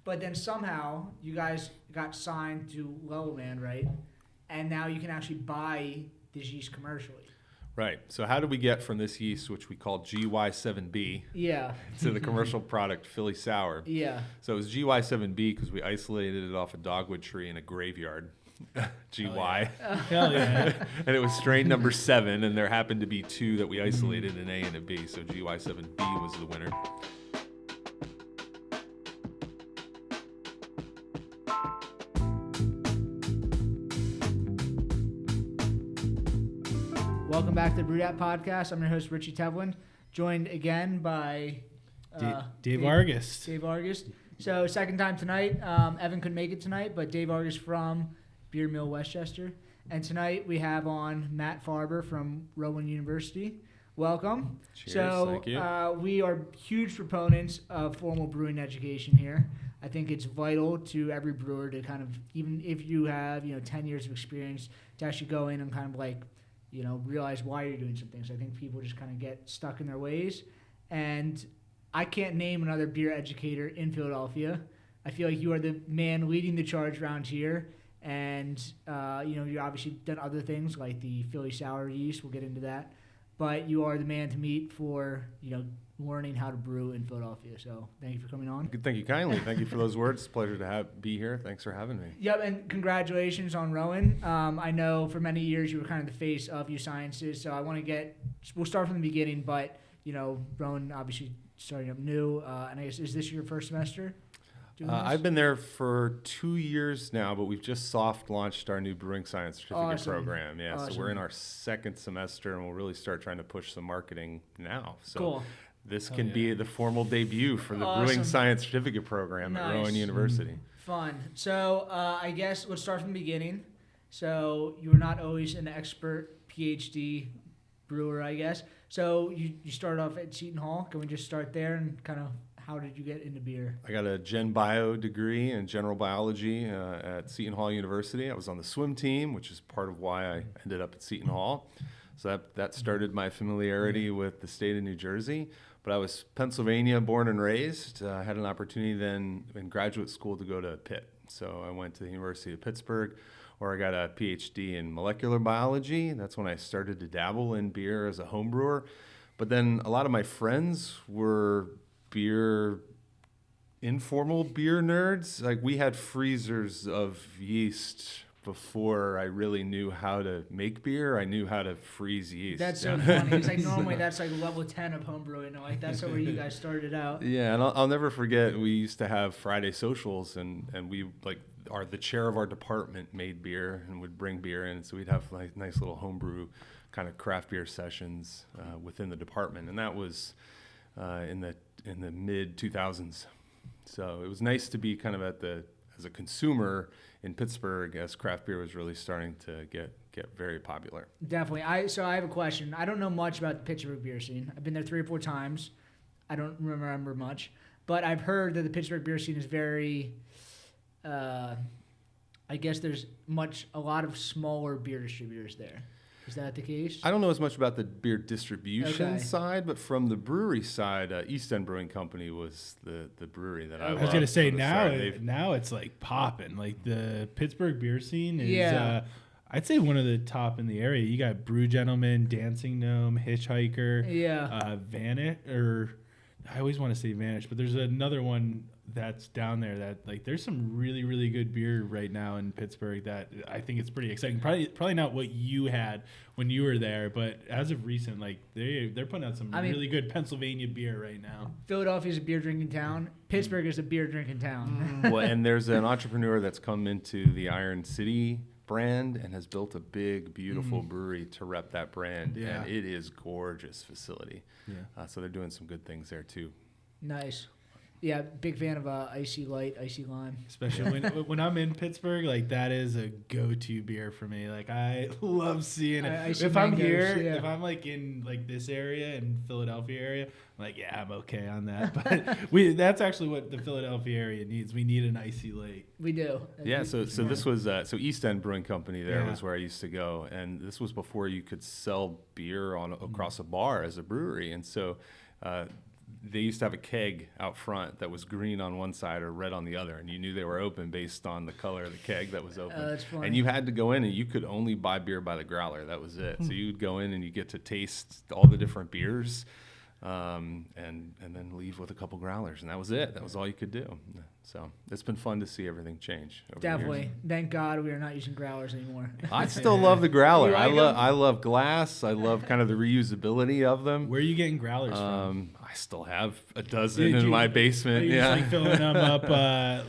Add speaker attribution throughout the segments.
Speaker 1: But then somehow you guys got signed to Levelland, right? And now you can actually buy this yeast commercially.
Speaker 2: Right. So how did we get from this yeast, which we call GY7B,
Speaker 1: Yeah.
Speaker 2: to the commercial product Philly Sour?
Speaker 1: Yeah.
Speaker 2: So it was GY7B because we isolated it off a dogwood tree in a graveyard. GY.
Speaker 3: Hell yeah.
Speaker 2: And it was strain number 7, and there happened to be 2 that we isolated, an A and a B. So GY7B was the winner.
Speaker 1: Welcome back to the Brew That Podcast. I'm your host, Richie Tevlin, joined again by
Speaker 3: Dave Argus.
Speaker 1: Dave Argus. So second time tonight. Evan couldn't make it tonight, but Dave Argus from Beer Mill Westchester. And tonight we have on Matt Farber from Rowan University. Welcome.
Speaker 2: Cheers,
Speaker 1: so,
Speaker 2: thank you.
Speaker 1: We are huge proponents of formal brewing education here. I think it's vital to every brewer to kind of, even if you have 10 years of experience, to actually go in and kind of like realize why you're doing some things. I think people just kind of get stuck in their ways. And I can't name another beer educator in Philadelphia. I feel like you are the man leading the charge around here. And, you've obviously done other things like the Philly Sour yeast. We'll get into that. But you are the man to meet for, learning how to brew in Philadelphia. So thank you for coming on.
Speaker 2: Thank you kindly. Thank you for those words. It's a pleasure to be here. Thanks for having me.
Speaker 1: Yep, and congratulations on Rowan. I know for many years you were kind of the face of U Sciences, so we'll start from the beginning, but, Rowan obviously starting up new, and I guess, is this your first semester?
Speaker 2: I've been there for 2 years now, but we've just soft launched our new Brewing Science Certificate program. Yeah,
Speaker 1: Awesome.
Speaker 2: So we're in our second semester, and we'll really start trying to push some marketing now. So
Speaker 1: Cool.
Speaker 2: this can be the formal debut for the Brewing Science Certificate program at Rowan University.
Speaker 1: Fun. So I guess let's start from the beginning. So you were not always an expert PhD brewer, I guess. So you started off at Seton Hall. Can we just start there and kind of how did you get into beer?
Speaker 2: I got a Gen Bio degree in general biology at Seton Hall University. I was on the swim team, which is part of why I ended up at Seton Hall. So that started my familiarity with the state of New Jersey. But I was Pennsylvania born and raised. I had an opportunity then in graduate school to go to Pitt. So I went to the University of Pittsburgh, where I got a PhD in molecular biology. That's when I started to dabble in beer as a home brewer. But then a lot of my friends were informal beer nerds. Like we had freezers of yeast before I really knew how to make beer. I knew how to freeze yeast.
Speaker 1: That's so funny. It's like normally that's like level 10 of home brewing. Like that's where you guys started out.
Speaker 2: Yeah, and I'll never forget, we used to have Friday socials, and we the chair of our department made beer and would bring beer in. So we'd have like nice little homebrew kind of craft beer sessions within the department, and that was in the mid 2000s. So it was nice to be kind of as a consumer in Pittsburgh as craft beer was really starting to get very popular.
Speaker 1: Definitely. So I have a question. I don't know much about the Pittsburgh beer scene. I've been there 3 or 4 times. I don't remember much, but I've heard that the Pittsburgh beer scene is very. I guess there's a lot of smaller beer distributors there. Is that the case?
Speaker 2: I don't know as much about the beer distribution side, but from the brewery side, East End Brewing Company was the brewery that I
Speaker 3: was going to say now it's like popping. Like the Pittsburgh beer scene is, I'd say one of the top in the area. You got Brew Gentleman, Dancing Gnome, Hitchhiker, Vanish, or I always want to say Vanish, but there's another one that's down there that like there's some really, really good beer right now in Pittsburgh that I think it's pretty exciting. Probably not what you had when you were there, but as of recent, like they're putting out some really good Pennsylvania beer right now.
Speaker 1: Philadelphia's a beer drinking town. Pittsburgh is a beer drinking town.
Speaker 2: Well, and there's an entrepreneur that's come into the Iron City brand and has built a big, beautiful brewery to rep that brand. Yeah. And it is gorgeous facility. Yeah. So they're doing some good things there too.
Speaker 1: Nice. Yeah, big fan of Icy Light, Icy Lime.
Speaker 3: Especially when I'm in Pittsburgh, like that is a go-to beer for me. Like I love seeing it. If I'm here, if I'm like in like this area in Philadelphia area, I'm like, yeah, I'm okay on that. But that's actually what the Philadelphia area needs. We need an Icy Light.
Speaker 1: We do.
Speaker 2: Yeah. So this was East End Brewing Company. There was where I used to go, and this was before you could sell beer across a bar as a brewery, and so. they used to have a keg out front that was green on one side or red on the other, and you knew they were open based on the color of the keg that was open.
Speaker 1: That's funny.
Speaker 2: And you had to go in, and you could only buy beer by the growler. That was it. So you'd go in and you get to taste all the different beers, and then leave with a couple growlers, and that was it. That was all you could do. So it's been fun to see everything change over the years.
Speaker 1: Definitely. Thank God we are not using growlers anymore.
Speaker 2: I still love the growler.
Speaker 1: You like 'em?
Speaker 2: I love glass. I love kind of the reusability of them.
Speaker 3: Where are you getting growlers from?
Speaker 2: I still have a dozen in my basement.
Speaker 3: Are you
Speaker 2: Yeah.
Speaker 3: just like filling them up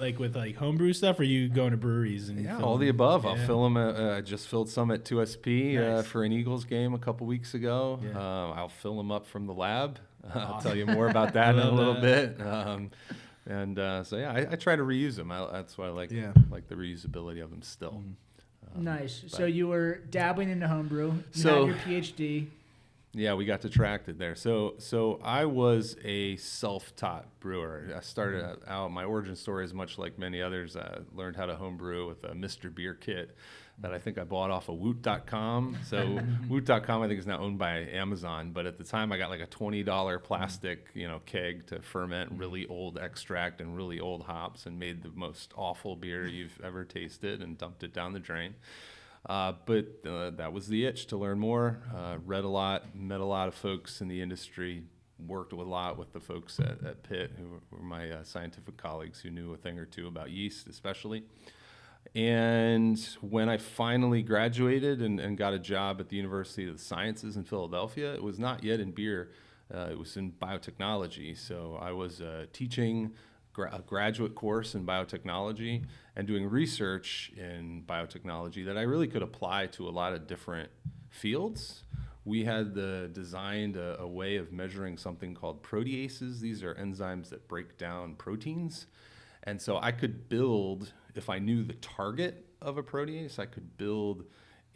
Speaker 3: like with like homebrew stuff, or are you going to breweries and
Speaker 2: Yeah,
Speaker 3: fill
Speaker 2: all the
Speaker 3: them?
Speaker 2: above.
Speaker 3: Yeah.
Speaker 2: I'll fill them. I just filled some at 2SP
Speaker 3: Nice.
Speaker 2: for an Eagles game a couple weeks ago.
Speaker 3: Yeah.
Speaker 2: I'll fill them up from the lab. I'll tell you more about that in a
Speaker 3: Love
Speaker 2: little
Speaker 3: that.
Speaker 2: bit. So yeah, I try to reuse them. That's why I like
Speaker 3: Yeah.
Speaker 2: like the reusability of them still.
Speaker 1: Nice. So
Speaker 2: but-
Speaker 1: you were dabbling into homebrew. You
Speaker 2: So-
Speaker 1: had your PhD.
Speaker 2: Yeah, we got detracted there. So I was a self-taught brewer. I started out, my origin story is much like many others. I learned how to homebrew with a Mr. Beer kit that I think I bought off of Woot.com. So Woot.com I think is now owned by Amazon, but at the time I got like a $20 plastic, keg to ferment really old extract and really old hops, and made the most awful beer you've ever tasted and dumped it down the drain. But that was the itch to learn more. Read a lot, met a lot of folks in the industry, worked a lot with the folks at Pitt, who were my scientific colleagues who knew a thing or two about yeast especially. And when I finally graduated and got a job at the University of the Sciences in Philadelphia, it was not yet in beer. It was in biotechnology. So I was teaching a graduate course in biotechnology and doing research in biotechnology that I really could apply to a lot of different fields. We had designed a way of measuring something called proteases. These are enzymes that break down proteins. And so I could build, if I knew the target of a protease, I could build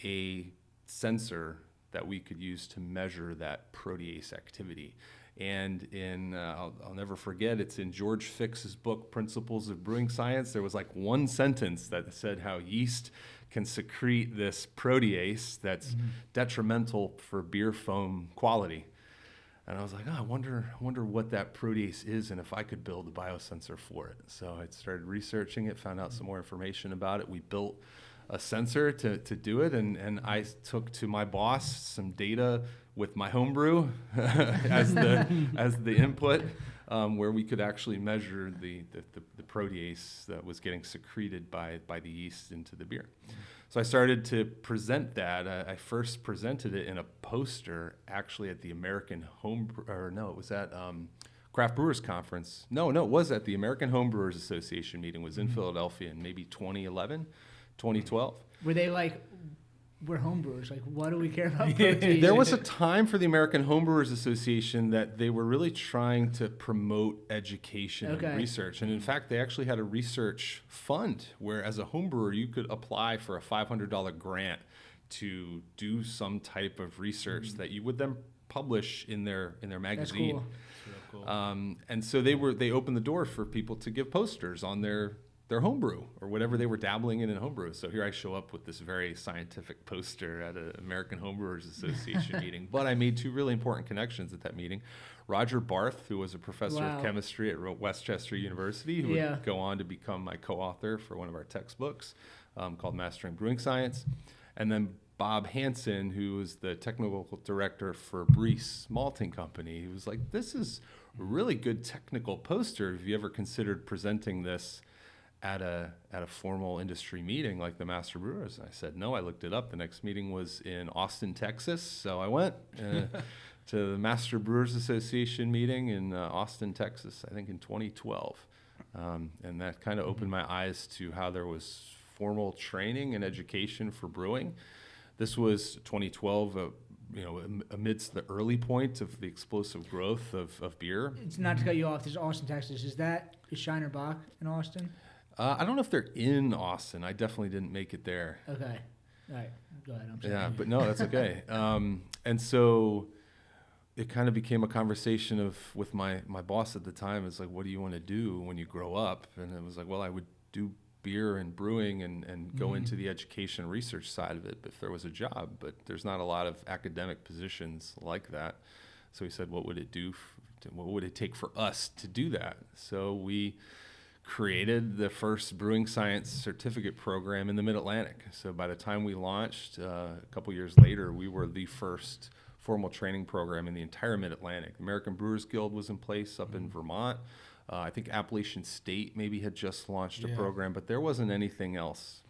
Speaker 2: a sensor that we could use to measure that protease activity. And I'll never forget, it's in George Fick's book, Principles of Brewing Science. There was like one sentence that said how yeast can secrete this protease that's detrimental for beer foam quality. And I was like, I wonder what that protease is and if I could build a biosensor for it. So I started researching it, found out some more information about it. We built a sensor to do it, and I took to my boss some data with my homebrew as the input, where we could actually measure the protease that was getting secreted by the yeast into the beer. So I started to present that. I first presented it in a poster, actually at the American it was at Craft Brewers Conference. No, it was at the American Home Brewers Association meeting. It was in Philadelphia in maybe 2011, 2012.
Speaker 1: Were they like, we're homebrewers? Like, what do we care about protein?
Speaker 2: There was a time for the American Homebrewers Association that they were really trying to promote education and research. And in fact, they actually had a research fund where as a homebrewer, you could apply for a $500 grant to do some type of research that you would then publish in their magazine.
Speaker 1: That's
Speaker 3: Real cool.
Speaker 2: And so they opened the door for people to give posters on their homebrew or whatever they were dabbling in homebrew. So here I show up with this very scientific poster at an American Homebrewers Association meeting. But I made two really important connections at that meeting. Roger Barth, who was a professor of chemistry at Westchester University, who would go on to become my co-author for one of our textbooks called Mastering Brewing Science. And then Bob Hansen, who was the technical director for Breeze Malting Company. He was like, this is a really good technical poster. Have you ever considered presenting this at a formal industry meeting like the Master Brewers? And I said, no. I looked it up. The next meeting was in Austin, Texas. So I went to the Master Brewers Association meeting in Austin, Texas, I think in 2012. And that kind of opened my eyes to how there was formal training and education for brewing. This was 2012, amidst the early point of the explosive growth of beer.
Speaker 1: It's not to cut you off. There's Austin, Texas. Is Shiner Bach in Austin?
Speaker 2: I don't know if they're in Austin. I definitely didn't make it there.
Speaker 1: Okay. All right. Go ahead. I'm sorry.
Speaker 2: Yeah, but no, that's okay. And so it kind of became a conversation with my boss at the time. It's like, what do you want to do when you grow up? And it was like, well, I would do beer and brewing and go into the education research side of it if there was a job. But there's not a lot of academic positions like that. So he said, what would it do what would it take for us to do that? So we created the first Brewing Science certificate program in the Mid-Atlantic. So by the time we launched, a couple years later, we were the first formal training program in the entire Mid-Atlantic. The American Brewers Guild was in place up in Vermont. I think Appalachian State maybe had just launched a program, but there wasn't anything else.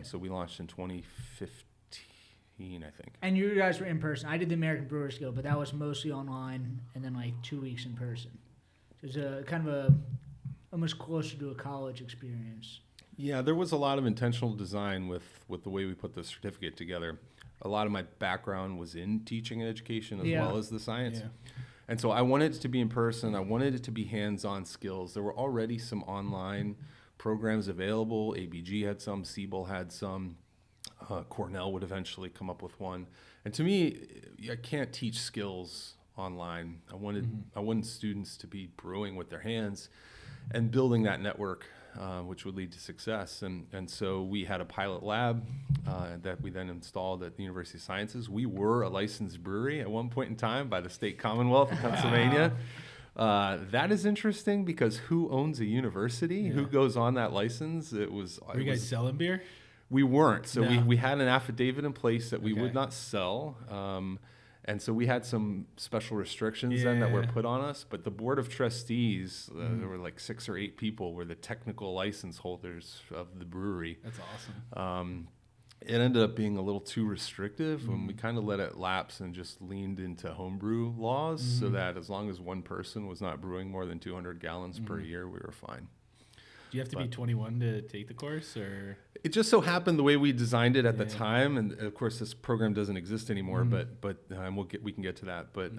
Speaker 2: So we launched in 2015, I think.
Speaker 1: And you guys were in person. I did the American Brewers Guild, but that was mostly online and then like 2 weeks in person. So it was a kind of a almost closer to a college experience.
Speaker 2: Yeah, there was a lot of intentional design with the way we put the certificate together. A lot of my background was in teaching and education as well as the science. Yeah. And so I wanted it to be in person. I wanted it to be hands-on skills. There were already some online programs available. ABG had some, Siebel had some. Cornell would eventually come up with one. And to me, I can't teach skills online. I wanted students to be brewing with their hands and building that network, which would lead to success. And so we had a pilot lab that we then installed at the University of Sciences. We were a licensed brewery at one point in time by the state Commonwealth of Pennsylvania. That is interesting because who owns a university? Who goes on that license?
Speaker 3: Were you guys selling beer?
Speaker 2: We weren't. So we had an affidavit in place that we would not sell. And so we had some special restrictions then that were put on us. But the board of trustees, there were like 6 or 8 people, were the technical license holders of the brewery.
Speaker 3: That's awesome.
Speaker 2: It ended up being a little too restrictive when we kind of let it lapse and just leaned into homebrew laws so that as long as one person was not brewing more than 200 gallons per year, we were fine.
Speaker 3: Do you have to be 21 to take the course, or?
Speaker 2: It just so happened the way we designed it at the time, and of course this program doesn't exist anymore, but we can get to that. But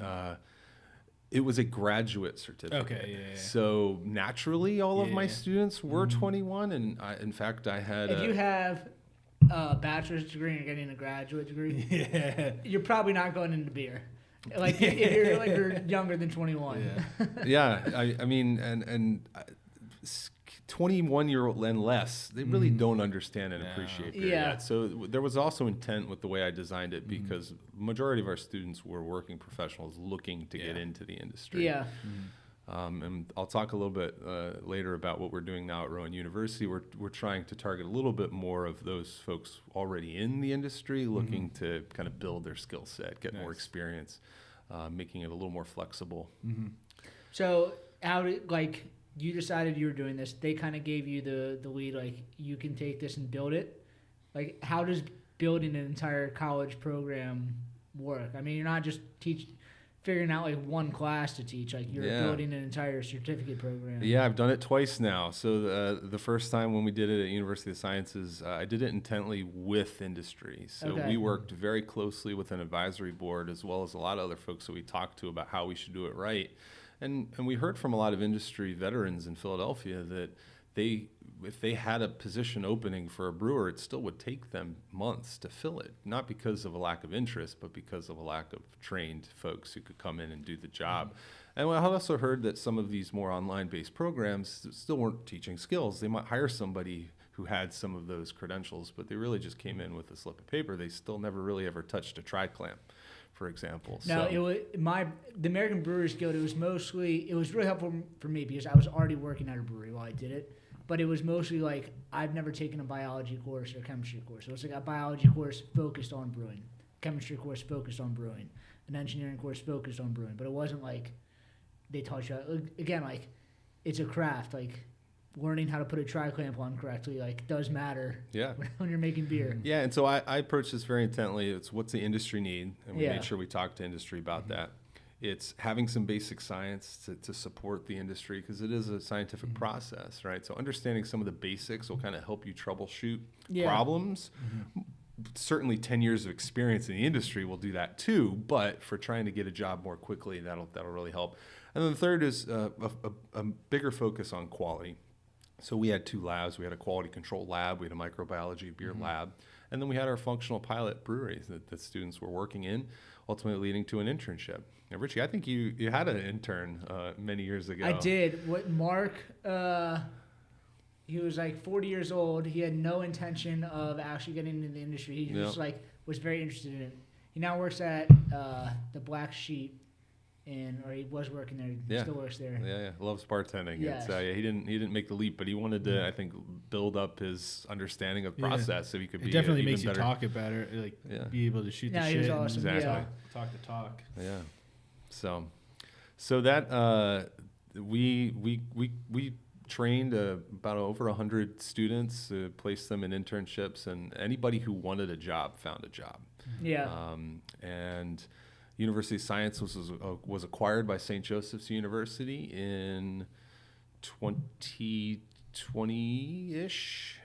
Speaker 2: it was a graduate certificate.
Speaker 3: Okay,
Speaker 2: So naturally, all of my students were 21, and in fact, I had.
Speaker 1: If you have a bachelor's degree and you're getting a graduate degree, you're probably not going into beer. Like if you're younger than 21.
Speaker 2: I mean, and 21-year-old and less, they really don't understand and appreciate beer yet. So there was also intent with the way I designed it because the majority of our students were working professionals looking to get into the industry. And I'll talk a little bit later about what we're doing now at Rowan University. We're trying to target a little bit more of those folks already in the industry, looking to kind of build their skill set, get more experience, making it a little more flexible.
Speaker 1: So how did, like, you decided you were doing this, they kind of gave you the lead, like, you can take this and build it? Like, how does building an entire college program work? I mean, you're not just figuring out, like, one class to teach. Like, you're building an entire certificate program.
Speaker 2: Yeah, I've done it twice now. So the first time when we did it at University of Sciences, I did it intently with industry. So we worked very closely with an advisory board as well as a lot of other folks that we talked to about how we should do it right. And we heard from a lot of industry veterans in Philadelphia that if they had a position opening for a brewer, it still would take them months to fill it, not because of a lack of interest, but because of a lack of trained folks who could come in and do the job. And I also heard that some of these more online-based programs still weren't teaching skills. They might hire somebody who had some of those credentials, but they really just came in with a slip of paper. They still never really ever touched a tri-clamp, for example.
Speaker 1: Now, the American Brewers Guild, it was really helpful for me because I was already working at a brewery while I did it, but it was mostly like I've never taken a biology course or a chemistry course. So it's like a biology course focused on brewing, chemistry course focused on brewing, an engineering course focused on brewing, but it wasn't like they taught you, again, like it's a craft, like learning how to put a tri-clamp on correctly, like, does matter when you're making beer.
Speaker 2: Yeah, and so I approach this very intently. It's what's the industry need, and we made sure we talked to industry about that. It's having some basic science to support the industry because it is a scientific process, right? So understanding some of the basics will kind of help you troubleshoot problems. Certainly 10 years of experience in the industry will do that too, but for trying to get a job more quickly, that'll really help. And then the third is a bigger focus on quality. So we had 2 labs. We had a quality control lab. We had a microbiology beer lab. And then we had our functional pilot breweries that students were working in, ultimately leading to an internship. Now, Richie, I think you had an intern many years ago.
Speaker 1: I did. Mark, he was like 40 years old. He had no intention of actually getting into the industry. He just was very interested in it. He now works at the Black Sheep or he was working there. He still works there.
Speaker 2: Yeah, loves bartending.
Speaker 1: Yes.
Speaker 2: He didn't make the leap, but he wanted to, I think, build up his understing of the process so he could be
Speaker 3: definitely
Speaker 2: even
Speaker 3: makes
Speaker 2: better.
Speaker 3: you talk it better, be able to shoot the shit.
Speaker 1: He was awesome.
Speaker 2: Exactly.
Speaker 3: Talk the talk.
Speaker 2: Yeah. So that we trained about over 100 students, placed them in internships, and anybody who wanted a job found a job.
Speaker 1: Yeah.
Speaker 2: And University of Science was acquired by St. Joseph's University in 2020-ish,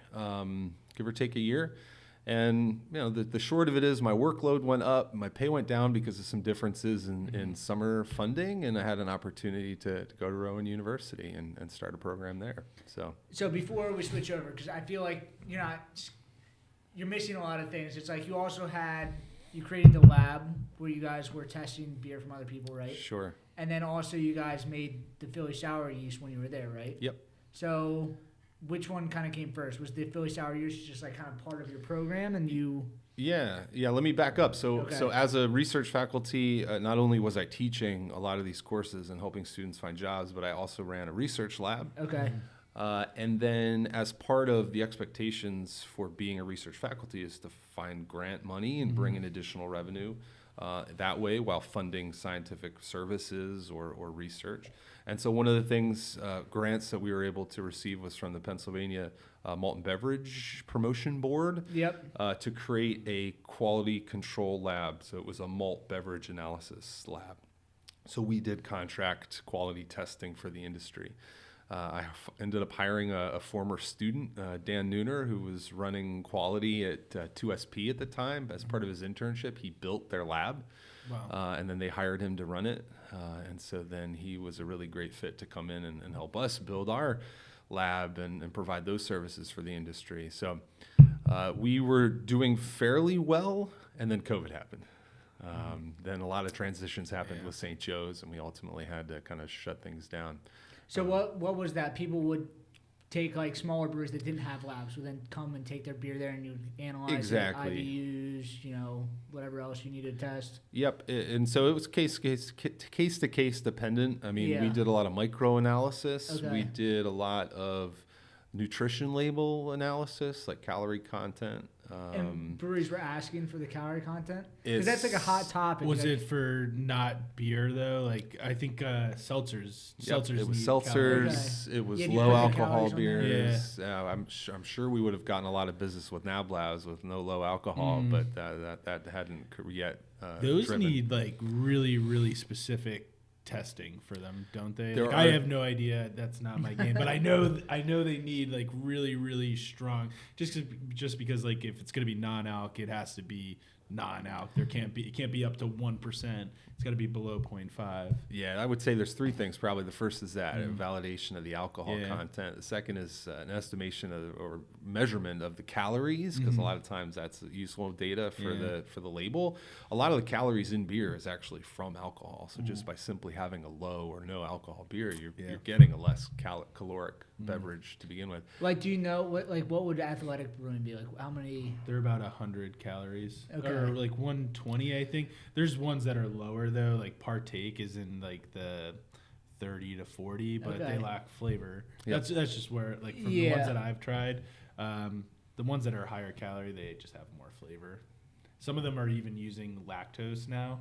Speaker 2: give or take a year. And the short of it is my workload went up, my pay went down because of some differences in summer funding, and I had an opportunity to go to Rowan University and start a program there. So
Speaker 1: before we switch over, because I feel like you're missing a lot of things. It's like you created the lab where you guys were testing beer from other people, right?
Speaker 2: Sure.
Speaker 1: And then also you guys made the Philly Sour yeast when you were there, right?
Speaker 2: Yep.
Speaker 1: So which one kind of came first? Was the Philly Sour yeast just like kind of part of your program and you...
Speaker 2: Yeah. Let me back up. So as a research faculty, not only was I teaching a lot of these courses and helping students find jobs, but I also ran a research lab.
Speaker 1: Okay.
Speaker 2: And then as part of the expectations for being a research faculty is to find grant money and bring in additional revenue that way while funding scientific services or research. And so one of the things, grants that we were able to receive was from the Pennsylvania Malt and Beverage Promotion Board.
Speaker 1: Yep.
Speaker 2: To create a quality control lab. So it was a malt beverage analysis lab. So we did contract quality testing for the industry. I ended up hiring a former student, Dan Nooner, who was running quality at 2SP at the time. As part of his internship, he built their lab. Wow. And then they hired him to run it. And so then he was a really great fit to come in and help us build our lab and provide those services for the industry. So we were doing fairly well, and then COVID happened. Then a lot of transitions happened with St. Joe's, and we ultimately had to kind of shut things down.
Speaker 1: So what was that? People would take like smaller breweries that didn't have labs would then come and take their beer there and you analyze it, IBUs, whatever else you needed to test.
Speaker 2: Yep, and so it was case to case dependent. I mean, we did a lot of micro analysis.
Speaker 1: Okay.
Speaker 2: We did a lot of nutrition label analysis, like calorie content.
Speaker 1: And breweries were asking for the calorie content? Because that's like a hot topic.
Speaker 3: Was it for not beer though? Like I think seltzers.
Speaker 2: Yep, it was
Speaker 3: need
Speaker 2: seltzers.
Speaker 3: calories.
Speaker 2: It was
Speaker 1: Yeah,
Speaker 2: low alcohol
Speaker 1: calories on there?
Speaker 2: beers. I'm sure we would have gotten a lot of business with NABLABs with no low alcohol, but that hadn't yet.
Speaker 3: Those
Speaker 2: driven.
Speaker 3: need like really, really specific testing for them, don't they?
Speaker 2: I
Speaker 3: have no idea. That's not my game, but I know they need like really, really strong. Just because like if it's gonna be non-alc, it has to be non-alc. It can't be up to 1%. It's got to be below 0.5.
Speaker 2: Yeah, I would say there's three things. Probably the first is that a validation of the alcohol content. The second is an estimation or measurement of the calories, because a lot of times that's useful data for the label. A lot of the calories in beer is actually from alcohol. So just by simply having a low or no alcohol beer, you're getting a less caloric beverage to begin with.
Speaker 1: Like, do you know what would athletic brewing be like? How many?
Speaker 3: They're about 100 calories,
Speaker 1: Okay.
Speaker 3: or like 120, I think. There's ones that are lower though. Like Partake is in like the 30 to 40, but they lack flavor.
Speaker 2: Yep.
Speaker 3: That's just where like from the ones that I've tried, the ones that are higher calorie, they just have more flavor. Some of them are even using lactose now,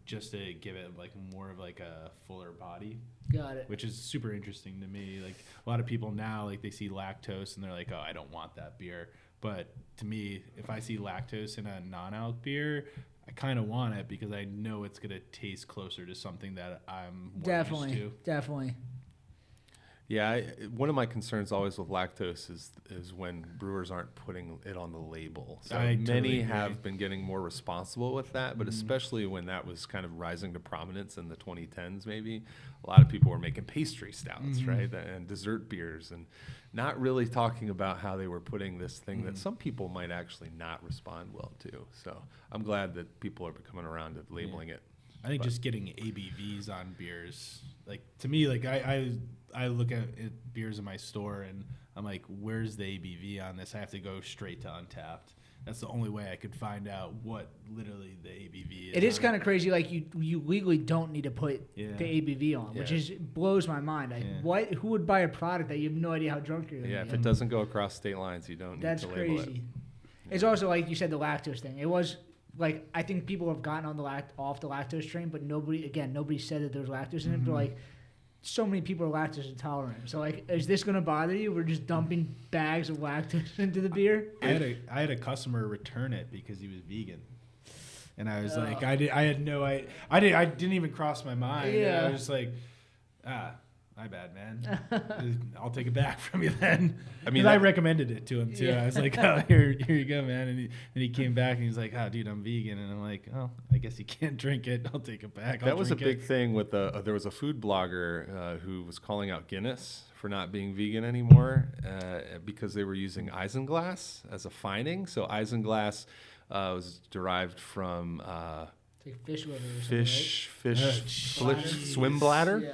Speaker 3: just to give it like more of like a fuller body.
Speaker 1: Got it.
Speaker 3: Which is super interesting to me. Like a lot of people now, like they see lactose and they're like, oh, I don't want that beer. But to me, if I see lactose in a non-alc beer, I kind of want it because I know it's going to taste closer to something that I'm more used to.
Speaker 1: Definitely.
Speaker 2: Yeah, one of my concerns always with lactose is when brewers aren't putting it on the label. So many have been getting more responsible with that, but especially when that was kind of rising to prominence in the 2010s maybe, a lot of people were making pastry stouts, right, and dessert beers, and not really talking about how they were putting this thing that some people might actually not respond well to. So I'm glad that people are coming around to labeling it.
Speaker 3: I think just getting ABVs on beers, like to me, like I look at beers in my store and I'm like, where's the ABV on this? I have to go straight to Untapped that's the only way I could find out what literally the ABV is.
Speaker 1: It is kind of crazy. Like you legally don't need to put the ABV on, which blows my mind. Like, who would buy a product that you have no idea how drunk you're going to be?
Speaker 2: Yeah, if it doesn't go across state lines, you don't need to label it. That's crazy.
Speaker 1: It's also like you said, the lactose thing. It was like, I think people have gotten on off the lactose train, but nobody said that there was lactose in it. But like, so many people are lactose intolerant. So like, is this going to bother you? We're just dumping bags of lactose into the beer.
Speaker 3: I had a customer return it because he was vegan, and I was like, I didn't even cross my mind.
Speaker 1: Yeah.
Speaker 3: I was just like, my bad, man. I'll take it back from you then. I mean, I recommended it to him too. Yeah. I was like, oh, here you go, man. And he came back and he's like, oh, dude, I'm vegan. And I'm like, oh, I guess you can't drink it. I'll take it back.
Speaker 2: That was a big thing with there was a food blogger who was calling out Guinness for not being vegan anymore because they were using isinglass as a fining. So isinglass was derived from
Speaker 1: like fish liver or
Speaker 2: something, right? Swim bladder. Yeah.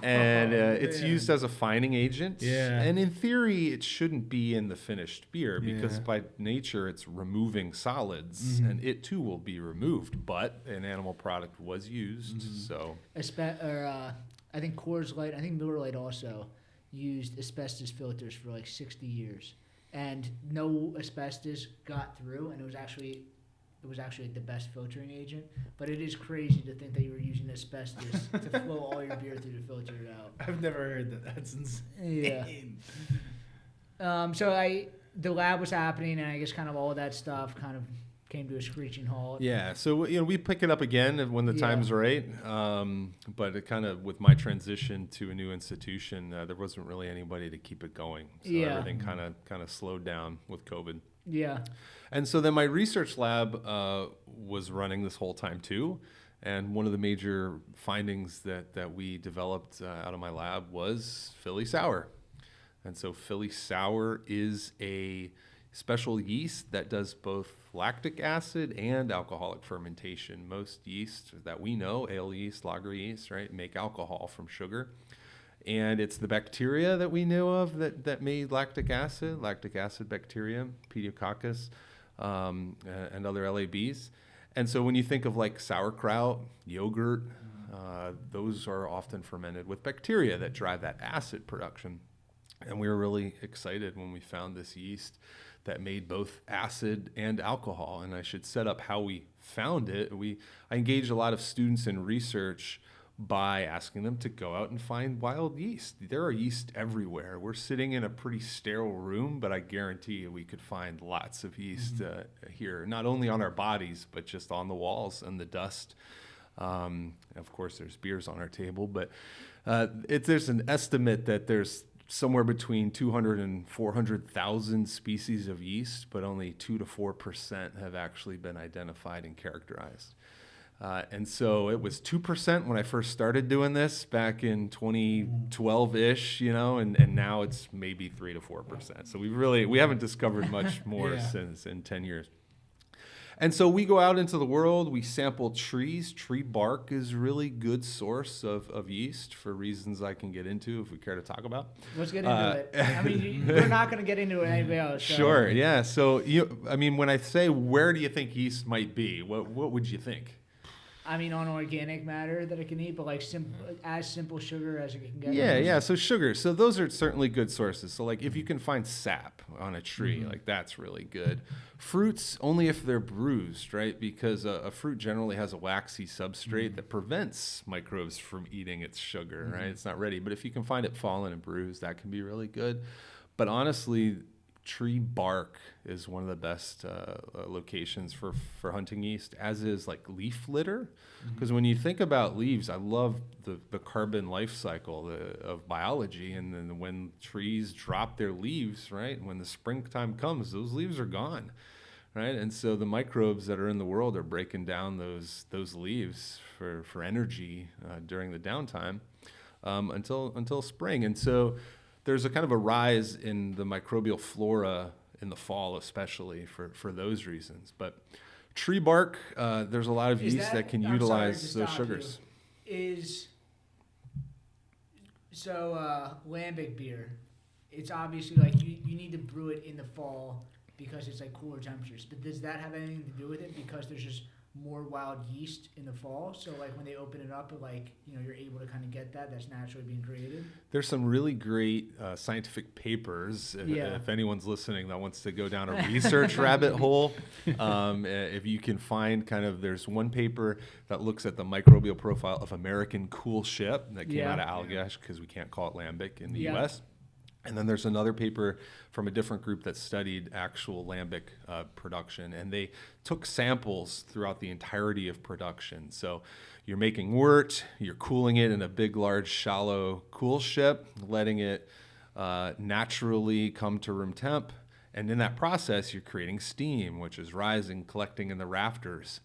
Speaker 2: And it's used as a fining agent.
Speaker 3: Yeah.
Speaker 2: And in theory, it shouldn't be in the finished beer because by nature, it's removing solids and it too will be removed. But an animal product was used. So
Speaker 1: I think Coors Light, I think Miller Lite also used asbestos filters for like 60 years. And no asbestos got through, and it was actually like the best filtering agent. But it is crazy to think that you were using asbestos to flow all your beer through to filter it out.
Speaker 3: I've never heard that. That's insane.
Speaker 1: Yeah. So the lab was happening, and I guess kind of all of that stuff kind of came to a screeching halt.
Speaker 2: Yeah. So we pick it up again when the time's right. But it kind of, with my transition to a new institution, there wasn't really anybody to keep it going. So everything kind of slowed down with COVID.
Speaker 1: Yeah.
Speaker 2: And so then my research lab was running this whole time too. And one of the major findings that we developed out of my lab was Philly Sour. And so Philly Sour is a special yeast that does both lactic acid and alcoholic fermentation. Most yeast that we know, ale yeast, lager yeast, right, make alcohol from sugar. And it's the bacteria that we knew of that made lactic acid bacteria, Pediococcus, and other LABs. And so when you think of like sauerkraut, yogurt, those are often fermented with bacteria that drive that acid production. And we were really excited when we found this yeast that made both acid and alcohol. And I should set up how we found it. I engaged a lot of students in research by asking them to go out and find wild yeast. There are yeast everywhere. We're sitting in a pretty sterile room, but I guarantee you we could find lots of yeast here, not only on our bodies, but just on the walls and the dust. Of course, there's beers on our table, but there's an estimate that there's somewhere between 200 and 400,000 species of yeast, but only 2 to 4% have actually been identified and characterized. And so it was 2% when I first started doing this back in 2012-ish, and now it's maybe 3 to 4%. So we haven't discovered much more since in 10 years. And so we go out into the world, we sample trees. Tree bark is a really good source of yeast for reasons I can get into if we care to talk about.
Speaker 1: Let's get into it. I mean, we're not going to get into it anybody else. So.
Speaker 2: Sure, yeah. So, when I say where do you think yeast might be, what would you think?
Speaker 1: I mean, on organic matter that it can eat, but like as simple sugar as it can get.
Speaker 2: Yeah. So sugar. So those are certainly good sources. So like if you can find sap on a tree, like that's really good. Fruits only if they're bruised, right? Because a fruit generally has a waxy substrate that prevents microbes from eating its sugar, right? It's not ready. But if you can find it fallen and bruised, that can be really good. But honestly, tree bark is one of the best locations for hunting yeast, as is like leaf litter. Because when you think about leaves, I love the carbon life cycle of biology. And then when trees drop their leaves, right, when the springtime comes, those leaves are gone, right? And so the microbes that are in the world are breaking down those leaves for energy during the downtime until spring. And so there's a kind of a rise in the microbial flora in the fall, especially for those reasons. But tree bark, there's a lot of yeast that can utilize those sugars.
Speaker 1: Lambic beer, it's obviously like you need to brew it in the fall because it's like cooler temperatures. But does that have anything to do with it? Because there's just more wild yeast in the fall, so like when they open it up, like you're able to kind of get that's naturally being created.
Speaker 2: There's some really great scientific papers. If anyone's listening that wants to go down a research rabbit hole, if you can find there's one paper that looks at the microbial profile of American cool ship that came out of Allagash, because we can't call it lambic in the U.S. And then there's another paper from a different group that studied actual lambic production, and they took samples throughout the entirety of production. So you're making wort, you're cooling it in a big, large, shallow cool ship, letting it naturally come to room temp. And in that process, you're creating steam, which is rising, collecting in the rafters,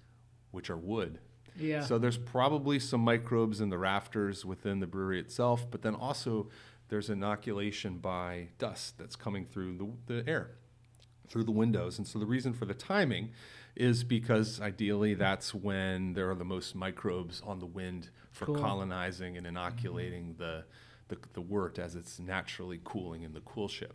Speaker 2: which are wood.
Speaker 1: Yeah.
Speaker 2: So there's probably some microbes in the rafters within the brewery itself, but then also there's inoculation by dust that's coming through the air, through the windows. And so the reason for the timing is because ideally that's when there are the most microbes on the wind for colonizing and inoculating the wort as it's naturally cooling in the cool ship.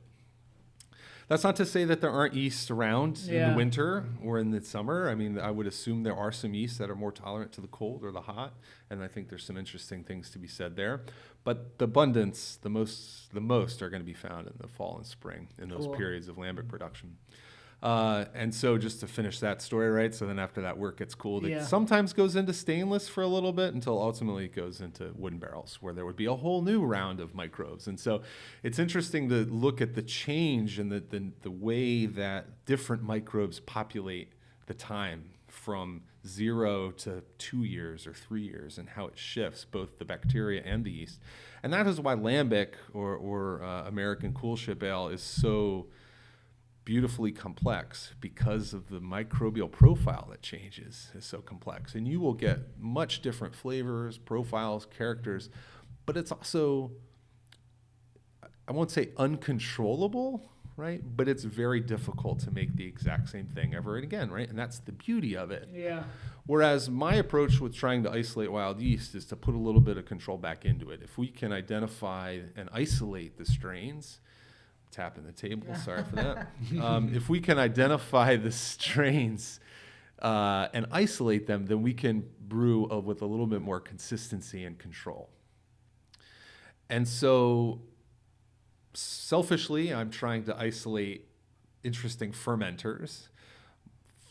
Speaker 2: That's not to say that there aren't yeasts around in the winter or in the summer. I mean, I would assume there are some yeasts that are more tolerant to the cold or the hot, and I think there's some interesting things to be said there. But the abundance, the most are going to be found in the fall and spring in those periods of lambic production. And so just to finish that story, right? So then after that work gets cooled, it sometimes goes into stainless for a little bit until ultimately it goes into wooden barrels, where there would be a whole new round of microbes. And so it's interesting to look at the change and the way that different microbes populate the time from 0 to 2 years or 3 years, and how it shifts both the bacteria and the yeast. And that is why lambic or American cool ship ale is so beautifully complex, because of the microbial profile that changes is so complex. And you will get much different flavors, profiles, characters, but it's also, I won't say uncontrollable, right? But it's very difficult to make the exact same thing ever and again, right? And that's the beauty of it.
Speaker 1: Yeah.
Speaker 2: Whereas my approach with trying to isolate wild yeast is to put a little bit of control back into it. If we can identify and isolate the strains, tapping the table, sorry for that. If we can identify the strains and isolate them, then we can brew with a little bit more consistency and control. And so selfishly, I'm trying to isolate interesting fermenters.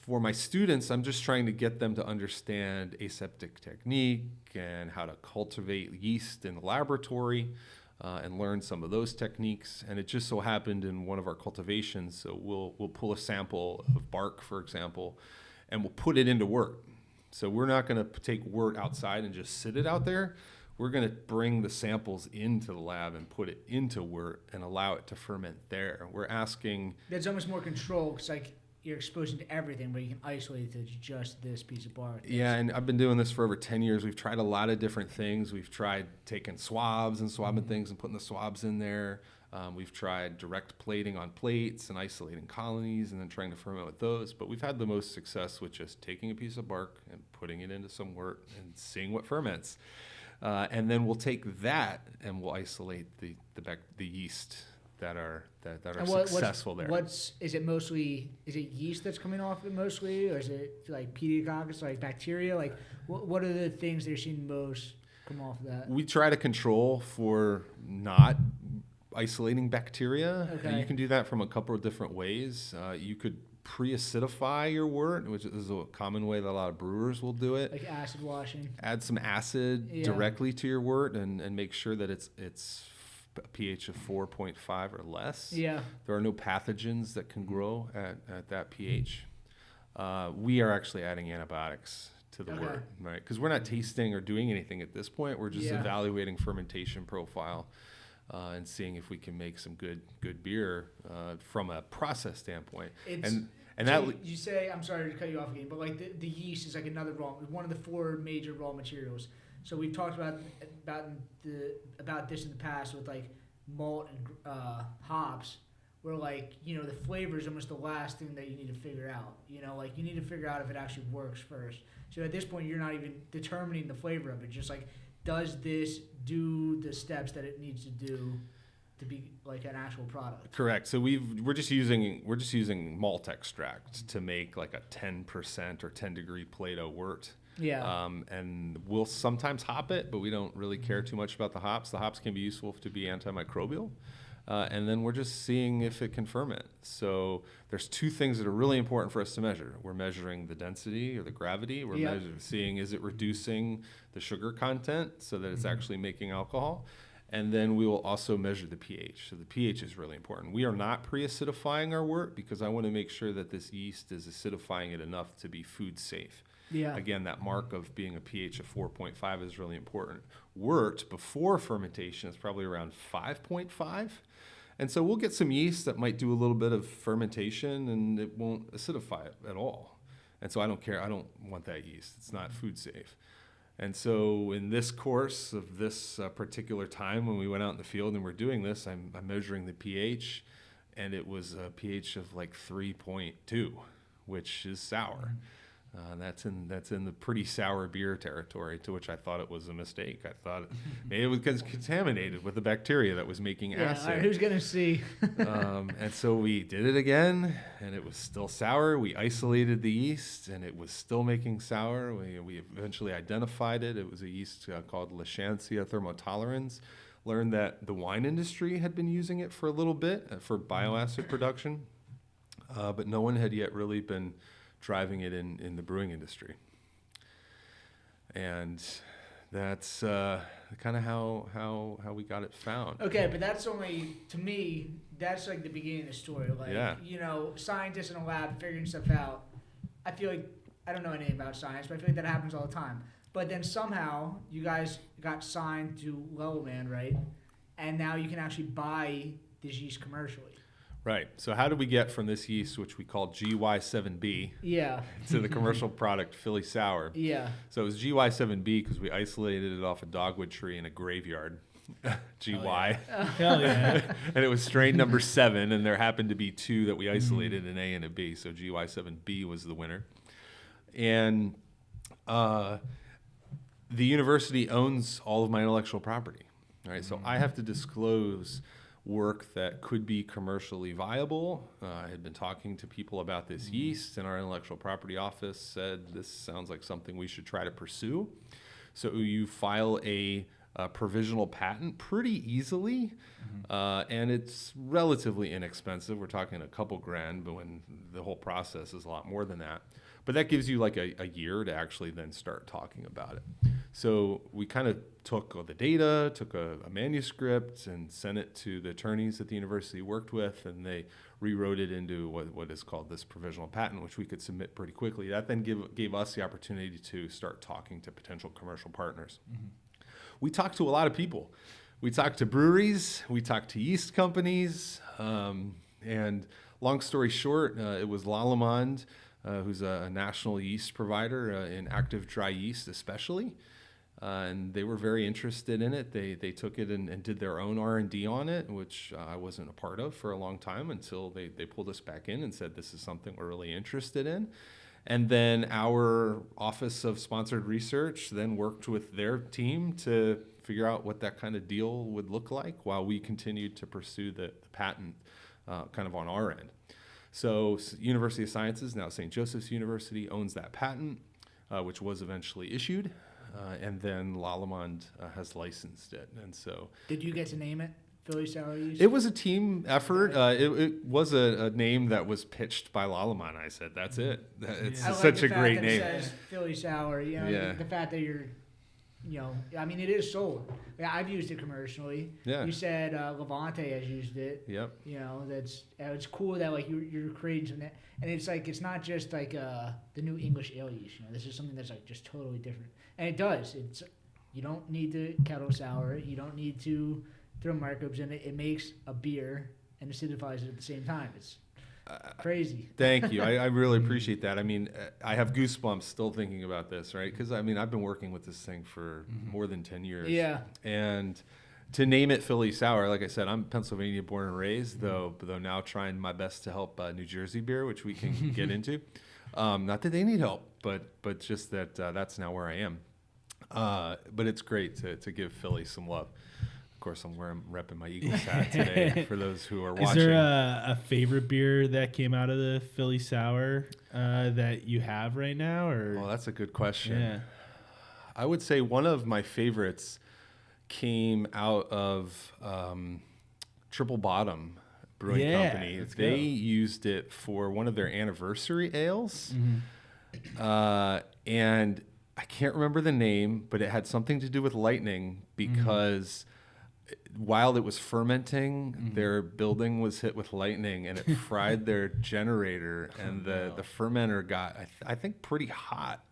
Speaker 2: For my students, I'm just trying to get them to understand aseptic technique and how to cultivate yeast in the laboratory. And learn some of those techniques. And it just so happened in one of our cultivations, so we'll pull a sample of bark, for example, and we'll put it into wort. So we're not going to take wort outside and just sit it out there. We're going to bring the samples into the lab and put it into wort and allow it to ferment there. We're asking...
Speaker 1: That's almost more control, because like you're exposing to everything, but you can isolate it to just this piece of bark.
Speaker 2: Yeah, and I've been doing this for over 10 years. We've tried a lot of different things. We've tried taking swabs and swabbing things and putting the swabs in there. We've tried direct plating on plates and isolating colonies and then trying to ferment with those. But we've had the most success with just taking a piece of bark and putting it into some wort and seeing what ferments. And then we'll take that and we'll isolate the yeast that are successful there.
Speaker 1: Is it yeast that's coming off it mostly, or is it like pediococcus, like bacteria? Like what are the things that you're seeing most come off of that?
Speaker 2: We try to control for not isolating bacteria.
Speaker 1: Okay.
Speaker 2: And you can do that from a couple of different ways. You could pre-acidify your wort, which is a common way that a lot of brewers will do it.
Speaker 1: Like acid washing.
Speaker 2: Add some acid directly to your wort and make sure that it's a pH of 4.5 or less.
Speaker 1: Yeah.
Speaker 2: There are no pathogens that can grow at that pH. We are actually adding antibiotics to the wort, right? Because we're not tasting or doing anything at this point. We're just evaluating fermentation profile and seeing if we can make some good beer from a process standpoint.
Speaker 1: You say, I'm sorry to cut you off again, but like the yeast is like another one of the 4 major raw materials. So we've talked about this in the past with like malt and hops, where like the flavor is almost the last thing that you need to figure out. Like you need to figure out if it actually works first. So at this point, you're not even determining the flavor of it. Just like, does this do the steps that it needs to do to be like an actual product.
Speaker 2: Correct. So we're just using malt extract to make like a 10% or 10-degree Plato wort.
Speaker 1: Yeah.
Speaker 2: And we'll sometimes hop it, but we don't really care too much about the hops. The hops can be useful to be antimicrobial. And then we're just seeing if it can ferment. So there's two things that are really important for us to measure. We're measuring the density or the gravity. We're seeing, is it reducing the sugar content so that it's actually making alcohol? And then we will also measure the pH. So the pH is really important. We are not pre-acidifying our wort because I want to make sure that this yeast is acidifying it enough to be food safe.
Speaker 1: Yeah.
Speaker 2: Again, that mark of being a pH of 4.5 is really important. Wort before fermentation is probably around 5.5. And so we'll get some yeast that might do a little bit of fermentation and it won't acidify it at all. And so I don't care. I don't want that yeast. It's not food safe. And so in this course of this particular time when we went out in the field and we're doing this, I'm measuring the pH, and it was a pH of like 3.2, which is sour. That's in the pretty sour beer territory, to which I thought it was a mistake. I thought maybe it was contaminated with the bacteria that was making acid.
Speaker 1: All right, who's going to see?
Speaker 2: And so we did it again, and it was still sour. We isolated the yeast, and it was still making sour. We eventually identified it. It was a yeast called Leschantia thermotolerans. Learned that the wine industry had been using it for a little bit for bioacid production, but no one had yet really been driving it in the brewing industry. And that's kind of how we got it found.
Speaker 1: Okay, but that's only, to me, that's like the beginning of the story. Like, you know, scientists in a lab figuring stuff out. I feel like, I don't know anything about science, but I feel like that happens all the time. But then somehow you guys got signed to LeVante, right? And now you can actually buy this yeast commercially.
Speaker 2: Right. So how did we get from this yeast, which we call GY7B, to the commercial product Philly Sour?
Speaker 1: Yeah.
Speaker 2: So it was GY7B because we isolated it off a dogwood tree in a graveyard. GY.
Speaker 3: Hell yeah.
Speaker 2: And it was strain number 7, and there happened to be 2 that we isolated, an A and a B. So GY7B was the winner. And the university owns all of my intellectual property. All right. So I have to disclose work that could be commercially viable. I had been talking to people about this yeast, and our intellectual property office said this sounds like something we should try to pursue. So you file a provisional patent pretty easily, and it's relatively inexpensive. We're talking a couple grand, but when the whole process is a lot more than that. But that gives you like a year to actually then start talking about it. So we kind of took the data, took a manuscript, and sent it to the attorneys that the university worked with, and they rewrote it into what is called this provisional patent, which we could submit pretty quickly. That then gave us the opportunity to start talking to potential commercial partners. We talked to a lot of people. We talked to breweries, we talked to yeast companies, and long story short, it was Allagash, who's a national yeast provider in active dry yeast especially. And they were very interested in it. They took it and did their own R&D on it, which I wasn't a part of for a long time until they pulled us back in and said, this is something we're really interested in. And then our Office of Sponsored Research then worked with their team to figure out what that kind of deal would look like while we continued to pursue the patent kind of on our end. So University of Sciences, now St. Joseph's University, owns that patent, which was eventually issued. And then Allagash has licensed it. And so,
Speaker 1: did you get to name it Philly Sour Yeast?
Speaker 2: It was a team effort. It was a name that was pitched by Allagash. I said, that's it. It's such a great name.
Speaker 1: It says Philly Sour. You know, the fact that you're, you know, I mean, it is sold. Yeah, I've used it commercially. Yeah. You said LeVante has used it.
Speaker 2: Yep.
Speaker 1: You know, it's cool that like you're creating something, and it's like it's not just like the new English ale yeast. You know, this is something that's like just totally different, and it does. You don't need to kettle sour it. You don't need to throw microbes in it. It makes a beer and acidifies it at the same time. It's crazy.
Speaker 2: Thank you. I really appreciate that. I mean, I have goosebumps still thinking about this, right? Because, I mean, I've been working with this thing for more than 10 years.
Speaker 1: Yeah.
Speaker 2: And to name it Philly Sour, like I said, I'm Pennsylvania born and raised, though now trying my best to help New Jersey beer, which we can get into. Not that they need help, but just that that's now where I am. But it's great to give Philly some love. course, I'm repping my Eagles hat today for those who are watching.
Speaker 3: Is there a favorite beer that came out of the Philly Sour that you have right now? Or
Speaker 2: Well, that's a good question.
Speaker 3: Yeah.
Speaker 2: I would say one of my favorites came out of Triple Bottom Brewing Company. They used it for one of their anniversary ales. And I can't remember the name, but it had something to do with lightning because while it was fermenting, their building was hit with lightning and it fried their generator, and the fermenter got, I think, pretty hot.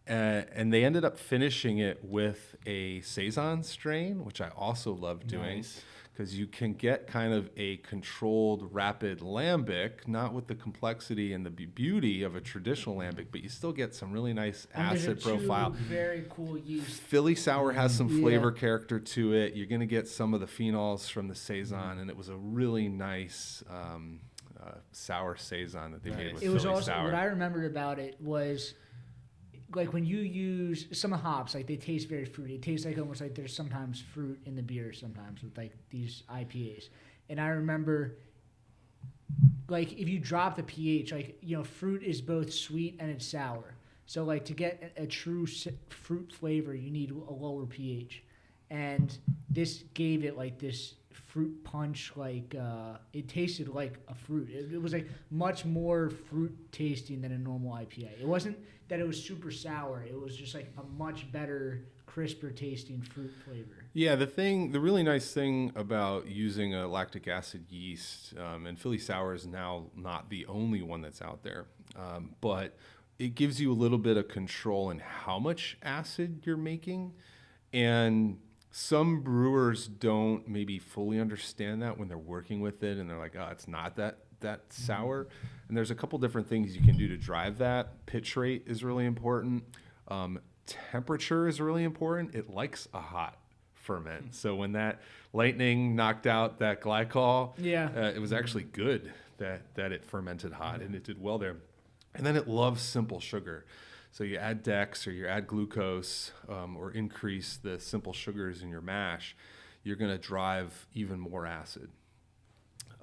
Speaker 2: And they ended up finishing it with a Saison strain, which I also love doing, because you can get kind of a controlled, rapid lambic, not with the complexity and the beauty of a traditional lambic, but you still get some really nice acid profile.
Speaker 1: Very cool yeast.
Speaker 2: Philly Sour has some flavor character to it. You're going to get some of the phenols from the Saison, and it was a really nice sour Saison that they made with Philly Sour.
Speaker 1: What I remembered about it was, like, when you use some of the hops, like, they taste very fruity. It tastes like almost like there's sometimes fruit in the beer sometimes with, like, these IPAs. And I remember, like, if you drop the pH, like, you know, fruit is both sweet and it's sour. So, like, to get a true fruit flavor, you need a lower pH. And this gave it, like, this fruit punch, like, it tasted like a fruit. It was, like, much more fruit tasting than a normal IPA. It wasn't that it was super sour. It was just, like, a much better, crisper tasting fruit flavor.
Speaker 2: Yeah, the really nice thing about using a lactic acid yeast, and Philly Sour is now not the only one that's out there, but it gives you a little bit of control in how much acid you're making. And some brewers don't maybe fully understand that when they're working with it, and they're like, oh, it's not that sour. And there's a couple different things you can do to drive that. Pitch rate is really important. Temperature is really important. It likes a hot ferment. So when that lightning knocked out that glycol, it was actually good that it fermented hot, and it did well there. And then it loves simple sugar. So you add Dex or you add glucose or increase the simple sugars in your mash, you're going to drive even more acid.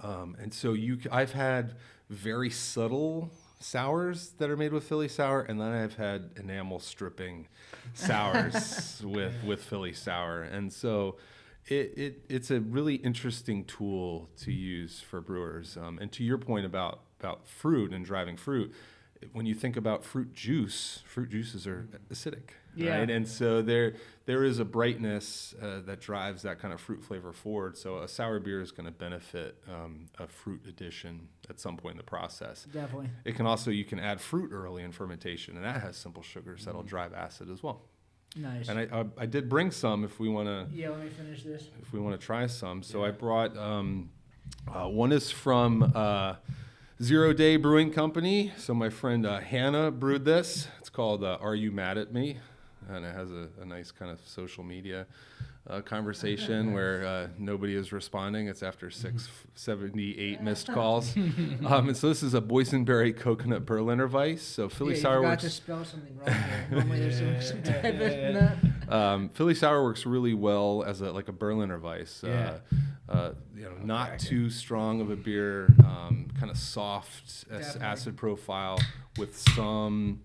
Speaker 2: And so I've had very subtle sours that are made with Philly Sour, and then I've had enamel stripping sours with Philly Sour. And so it's a really interesting tool to use for brewers. And to your point about fruit and driving fruit, when you think about fruit juices are acidic, right? And so there is a brightness that drives that kind of fruit flavor forward. So a sour beer is going to benefit a fruit addition at some point in the process.
Speaker 1: Definitely.
Speaker 2: It can also, you can add fruit early in fermentation, and that has simple sugars that'll drive acid as well.
Speaker 1: Nice.
Speaker 2: And I did bring some if we want to.
Speaker 1: Yeah, let me finish this.
Speaker 2: If we want to try some, so I brought one is from 0 Day Brewing Company. So my friend Hannah brewed this. It's called Are You Mad at Me? And it has a nice kind of social media conversation where nobody is responding. It's after 678 missed calls. And so this is a boysenberry coconut Berliner Weiss. So Philly Sour works.
Speaker 1: You forgot to spell something wrong there. Normally there's some type of
Speaker 2: Philly Sour works really well as a Berliner Weiss. Not too strong of a beer, kind of soft acid profile with some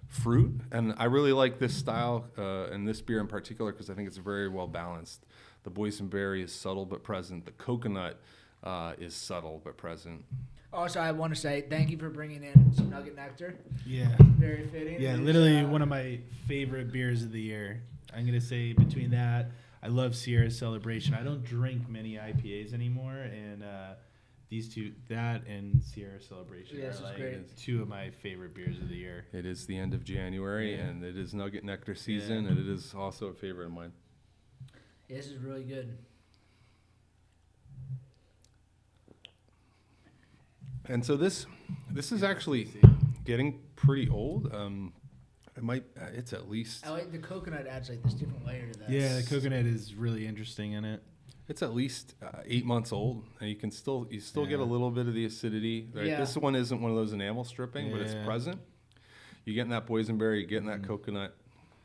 Speaker 2: fruit. And I really like this style and this beer in particular because I think it's very well balanced. The boysenberry is subtle but present. The coconut is subtle but present.
Speaker 1: Also, I want to say thank you for bringing in some Nugget Nectar.
Speaker 3: Yeah.
Speaker 1: Very fitting.
Speaker 3: Yeah, literally one of my favorite beers of the year. I'm going to say between that, I love Sierra Celebration. I don't drink many IPAs anymore, and these two, that and Sierra Celebration, are like two of my favorite beers of the year.
Speaker 2: It is the end of January, and it is Nugget Nectar season, and it is also a favorite of mine.
Speaker 1: Yeah, this is really good.
Speaker 2: And so this is actually getting pretty old. It's at least.
Speaker 1: I like the coconut adds like this different layer to that.
Speaker 3: Yeah, the coconut is really interesting in it.
Speaker 2: It's at least 8 months old, and you still get a little bit of the acidity. Right?
Speaker 1: Yeah.
Speaker 2: This one isn't one of those enamel stripping, but it's present. You're getting that boysenberry, you're getting that coconut.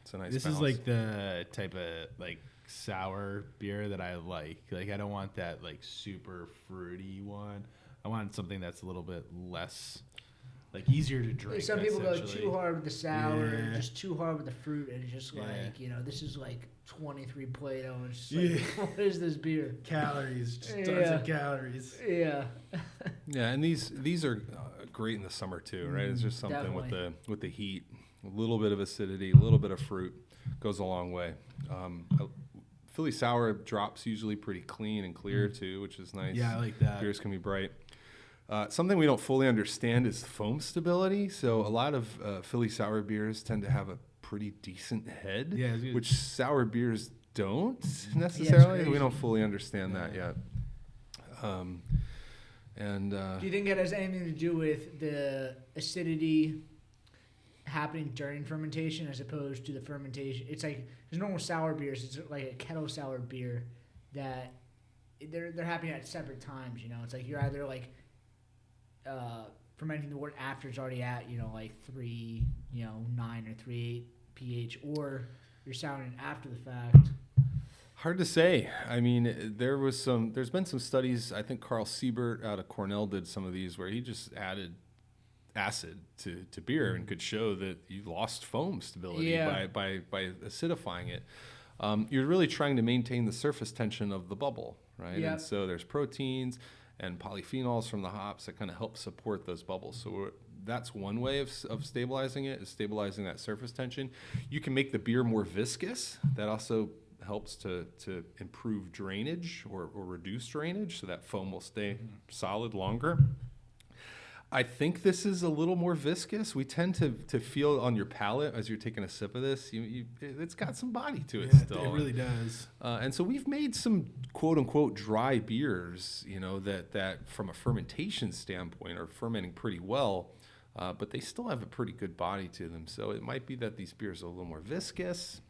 Speaker 2: It's a nice balance.
Speaker 3: Is like the type of like sour beer that I like. Like, I don't want that like super fruity one. I want something that's a little bit less, like, easier to drink.
Speaker 1: Some people go too hard with the sour, and just too hard with the fruit, and it's just like, this is like 23 Play-Doh. And it's just like, what is this beer?
Speaker 3: Calories, just tons of calories.
Speaker 1: Yeah.
Speaker 2: Yeah, and these are great in the summer too, right? It's just something
Speaker 1: Definitely.
Speaker 2: with the heat, a little bit of acidity, a little bit of fruit goes a long way. Philly sour drops usually pretty clean and clear too, which is nice.
Speaker 3: Yeah, I like that.
Speaker 2: Beers can be bright. Something we don't fully understand is foam stability. So a lot of Philly sour beers tend to have a pretty decent head, which sour beers don't necessarily. We don't fully understand that yet.
Speaker 1: Do you think it has anything to do with the acidity happening during fermentation as opposed to the fermentation? It's like, there's normal sour beers. It's like a kettle sour beer that they're happening at separate times. It's like you're either like fermenting the wort after it's already at like 3 9 or 3.8 pH, or you're souring after the fact.
Speaker 2: Hard to say. I mean, there's been some studies. I think Carl Siebert out of Cornell did some of these where he just added acid to beer and could show that you lost foam stability by acidifying it. You're really trying to maintain the surface tension of the bubble, right?
Speaker 1: Yep.
Speaker 2: And so there's proteins and polyphenols from the hops that kind of help support those bubbles. So that's one way of stabilizing it, is stabilizing that surface tension. You can make the beer more viscous. That also helps to improve drainage or reduce drainage, so that foam will stay solid longer. I think this is a little more viscous. We tend to feel on your palate as you're taking a sip of this, it's got some body to it still.
Speaker 3: It really does.
Speaker 2: And so we've made some quote unquote dry beers, that from a fermentation standpoint are fermenting pretty well, but they still have a pretty good body to them. So it might be that these beers are a little more viscous.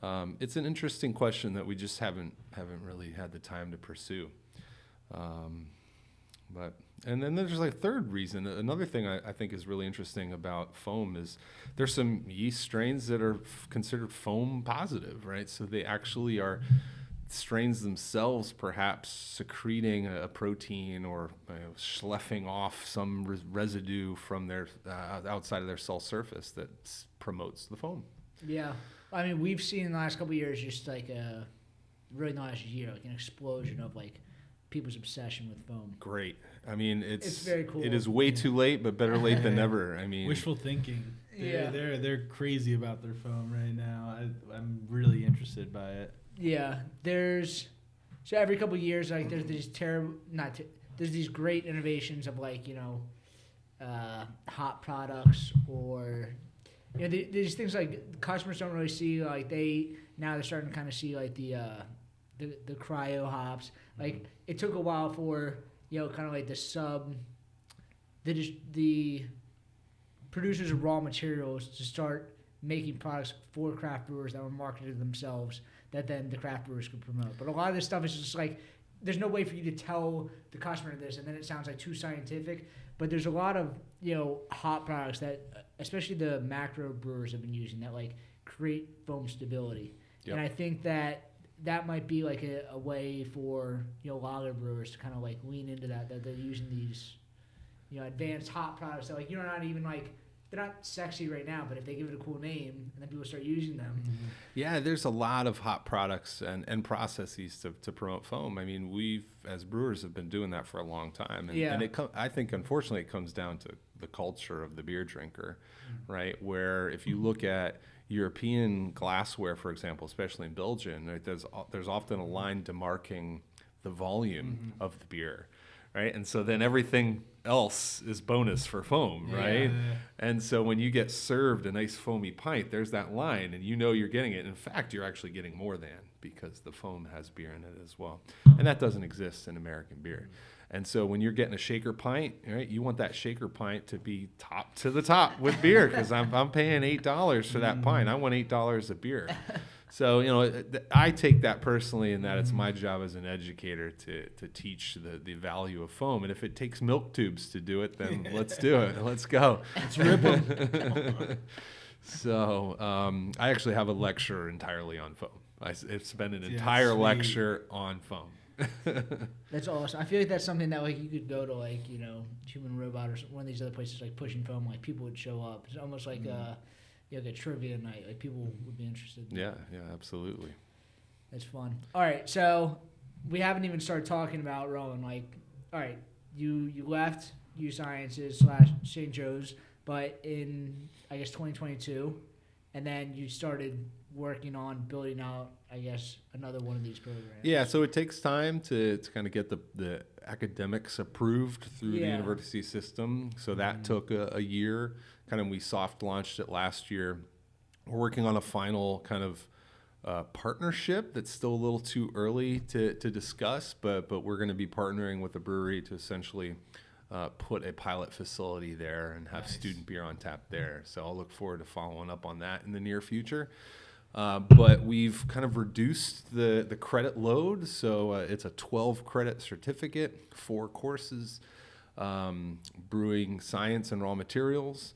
Speaker 2: It's an interesting question that we just haven't really had the time to pursue. And then there's like a third reason. Another thing I think is really interesting about foam is there's some yeast strains that are considered foam positive, right? So they actually are strains themselves perhaps secreting a protein or sloughing off some residue from their outside of their cell surface that promotes the foam.
Speaker 1: Yeah. I mean, we've seen in the last couple of years just like really not last year, like an explosion of like people's obsession with foam.
Speaker 2: Great. I mean, it's
Speaker 1: very cool.
Speaker 2: It is way too late, but better late than never. I mean,
Speaker 3: wishful thinking. They're crazy about their foam right now. I'm really interested by it. Yeah,
Speaker 1: so every couple of years, like there's these there's these great innovations of like hot products, or these things like customers don't really see, like they're starting to kind of see like the cryo hops. Like it took a while for kind of like the producers of raw materials to start making products for craft brewers that were marketed themselves that then the craft brewers could promote. But a lot of this stuff is just like, there's no way for you to tell the customer this, and then it sounds like too scientific. But there's a lot of hot products that, especially the macro brewers have been using, that like create foam stability. Yep. And I think that might be like a way for lager brewers to kind of like lean into that they're using these advanced hot products that like you're not even like, they're not sexy right now, but if they give it a cool name and then people start using them.
Speaker 2: Yeah, there's a lot of hot products and processes to promote foam. I mean, we've, as brewers, have been doing that for a long time. And I think, unfortunately, it comes down to the culture of the beer drinker, right? Where if you look at European glassware, for example, especially in Belgium, right, there's often a line demarking the volume of the beer, right? And so then everything else is bonus for foam, right? Yeah. And so when you get served a nice foamy pint, there's that line, and you're getting it. In fact, you're actually getting more than, because the foam has beer in it as well. And that doesn't exist in American beer. And so when you're getting a shaker pint, right, you want that shaker pint to be top to the top with beer, because I'm paying $8 for that pint. I want $8 a beer. So, I take that personally, in that it's my job as an educator to teach the value of foam. And if it takes milk tubes to do it, then let's do it. Let's go.
Speaker 3: Let's rip them.
Speaker 2: So I actually have a lecture entirely on foam. It's been an entire lecture on foam.
Speaker 1: That's awesome. I feel like that's something that like you could go to like, you know, Human Robot or one of these other places like Pushing Foam, like people would show up. It's almost like like a trivia night. Like people would be interested.
Speaker 2: Yeah, absolutely.
Speaker 1: That's fun. All right, so we haven't even started talking about Rowan. Like, all right, you left U Sciences / St. Joe's, but in I guess 2022, and then you started working on building out, I guess, another one of these programs.
Speaker 2: Yeah, so it takes time to kind of get the academics approved through the university system. So that took a year. Kind of we soft launched it last year. We're working on a final kind of partnership that's still a little too early to discuss, but we're going to be partnering with a brewery to essentially put a pilot facility there and have student beer on tap there. So I'll look forward to following up on that in the near future. But we've kind of reduced the credit load. So it's a 12 credit certificate, 4 courses, brewing science and raw materials,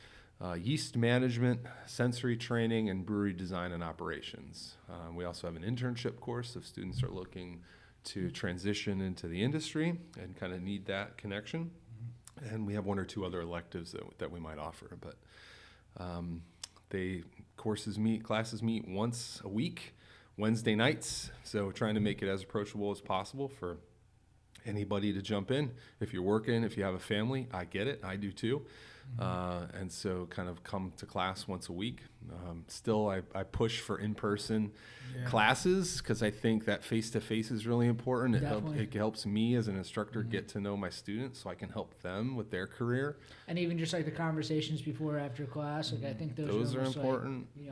Speaker 2: yeast management, sensory training, and brewery design and operations. We also have an internship course if students are looking to transition into the industry and kind of need that connection. And we have 1 or 2 other electives that we might offer. But classes meet once a week, Wednesday nights. So we're trying to make it as approachable as possible for anybody to jump in. If you're working, if you have a family, I get it. I do too. And so kind of come to class once a week. Still, I push for in-person classes because I think that face-to-face is really important. It helps me as an instructor get to know my students so I can help them with their career.
Speaker 1: And even just like the conversations before or after class, like I think those are
Speaker 2: important.
Speaker 1: Like,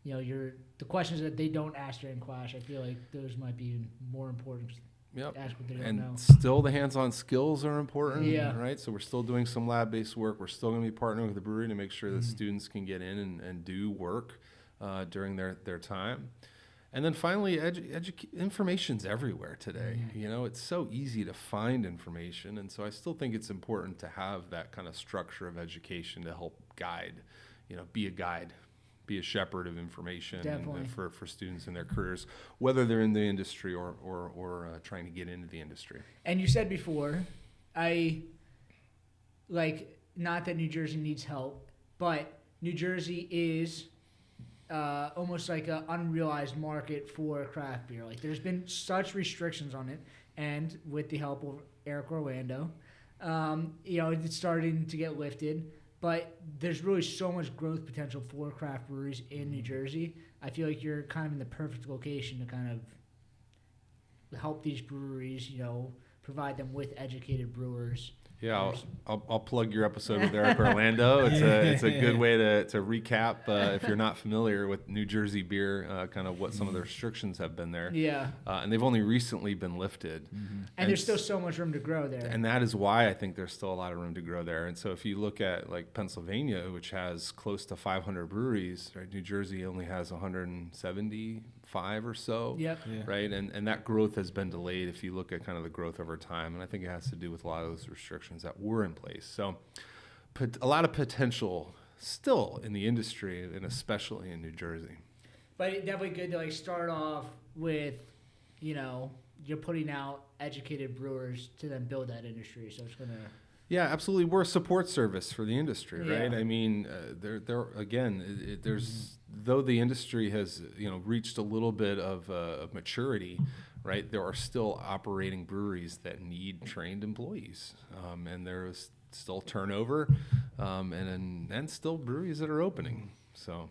Speaker 1: you know, the questions that they don't ask during class, I feel like those might be even more important.
Speaker 2: Yep.
Speaker 1: Ask what they don't
Speaker 2: and
Speaker 1: know.
Speaker 2: Still the hands-on skills are important, right? So we're still doing some lab-based work. We're still going to be partnering with the brewery to make sure that students can get in and do work during their time. And then finally, information's everywhere today. You know, it's so easy to find information. And so I still think it's important to have that kind of structure of education to help guide, you know, be a guide, be a shepherd of information for students in their careers, whether they're in the industry or trying to get into the industry.
Speaker 1: And you said before, not that New Jersey needs help, but New Jersey is almost like an unrealized market for craft beer. Like there's been such restrictions on it, and with the help of Eric Orlando, you know, it's starting to get lifted. But there's really so much growth potential for craft breweries in New Jersey. I feel like you're kind of in the perfect location to kind of help these breweries, you know, provide them with educated brewers.
Speaker 2: Yeah, I'll plug your episode with Eric Orlando. It's a good way to recap if you're not familiar with New Jersey beer, kind of what some of the restrictions have been there.
Speaker 1: Yeah.
Speaker 2: And they've only recently been lifted.
Speaker 1: And there's still so much room to grow there.
Speaker 2: And that is why I think there's still a lot of room to grow there. And so if you look at like Pennsylvania, which has close to 500 breweries, right? New Jersey only has 175 or so, right? And that growth has been delayed if you look at kind of the growth over time. And I think it has to do with a lot of those restrictions that were in place. So a lot of potential still in the industry, and especially in New Jersey.
Speaker 1: But it's definitely good to like start off with, you know, you're putting out educated brewers to then build that industry. So it's going to...
Speaker 2: Yeah, absolutely. We're a support service for the industry, right? I mean, there's though the industry has, you know, reached a little bit of maturity, right? There are still operating breweries that need trained employees, and there is still turnover, and still breweries that are opening. So.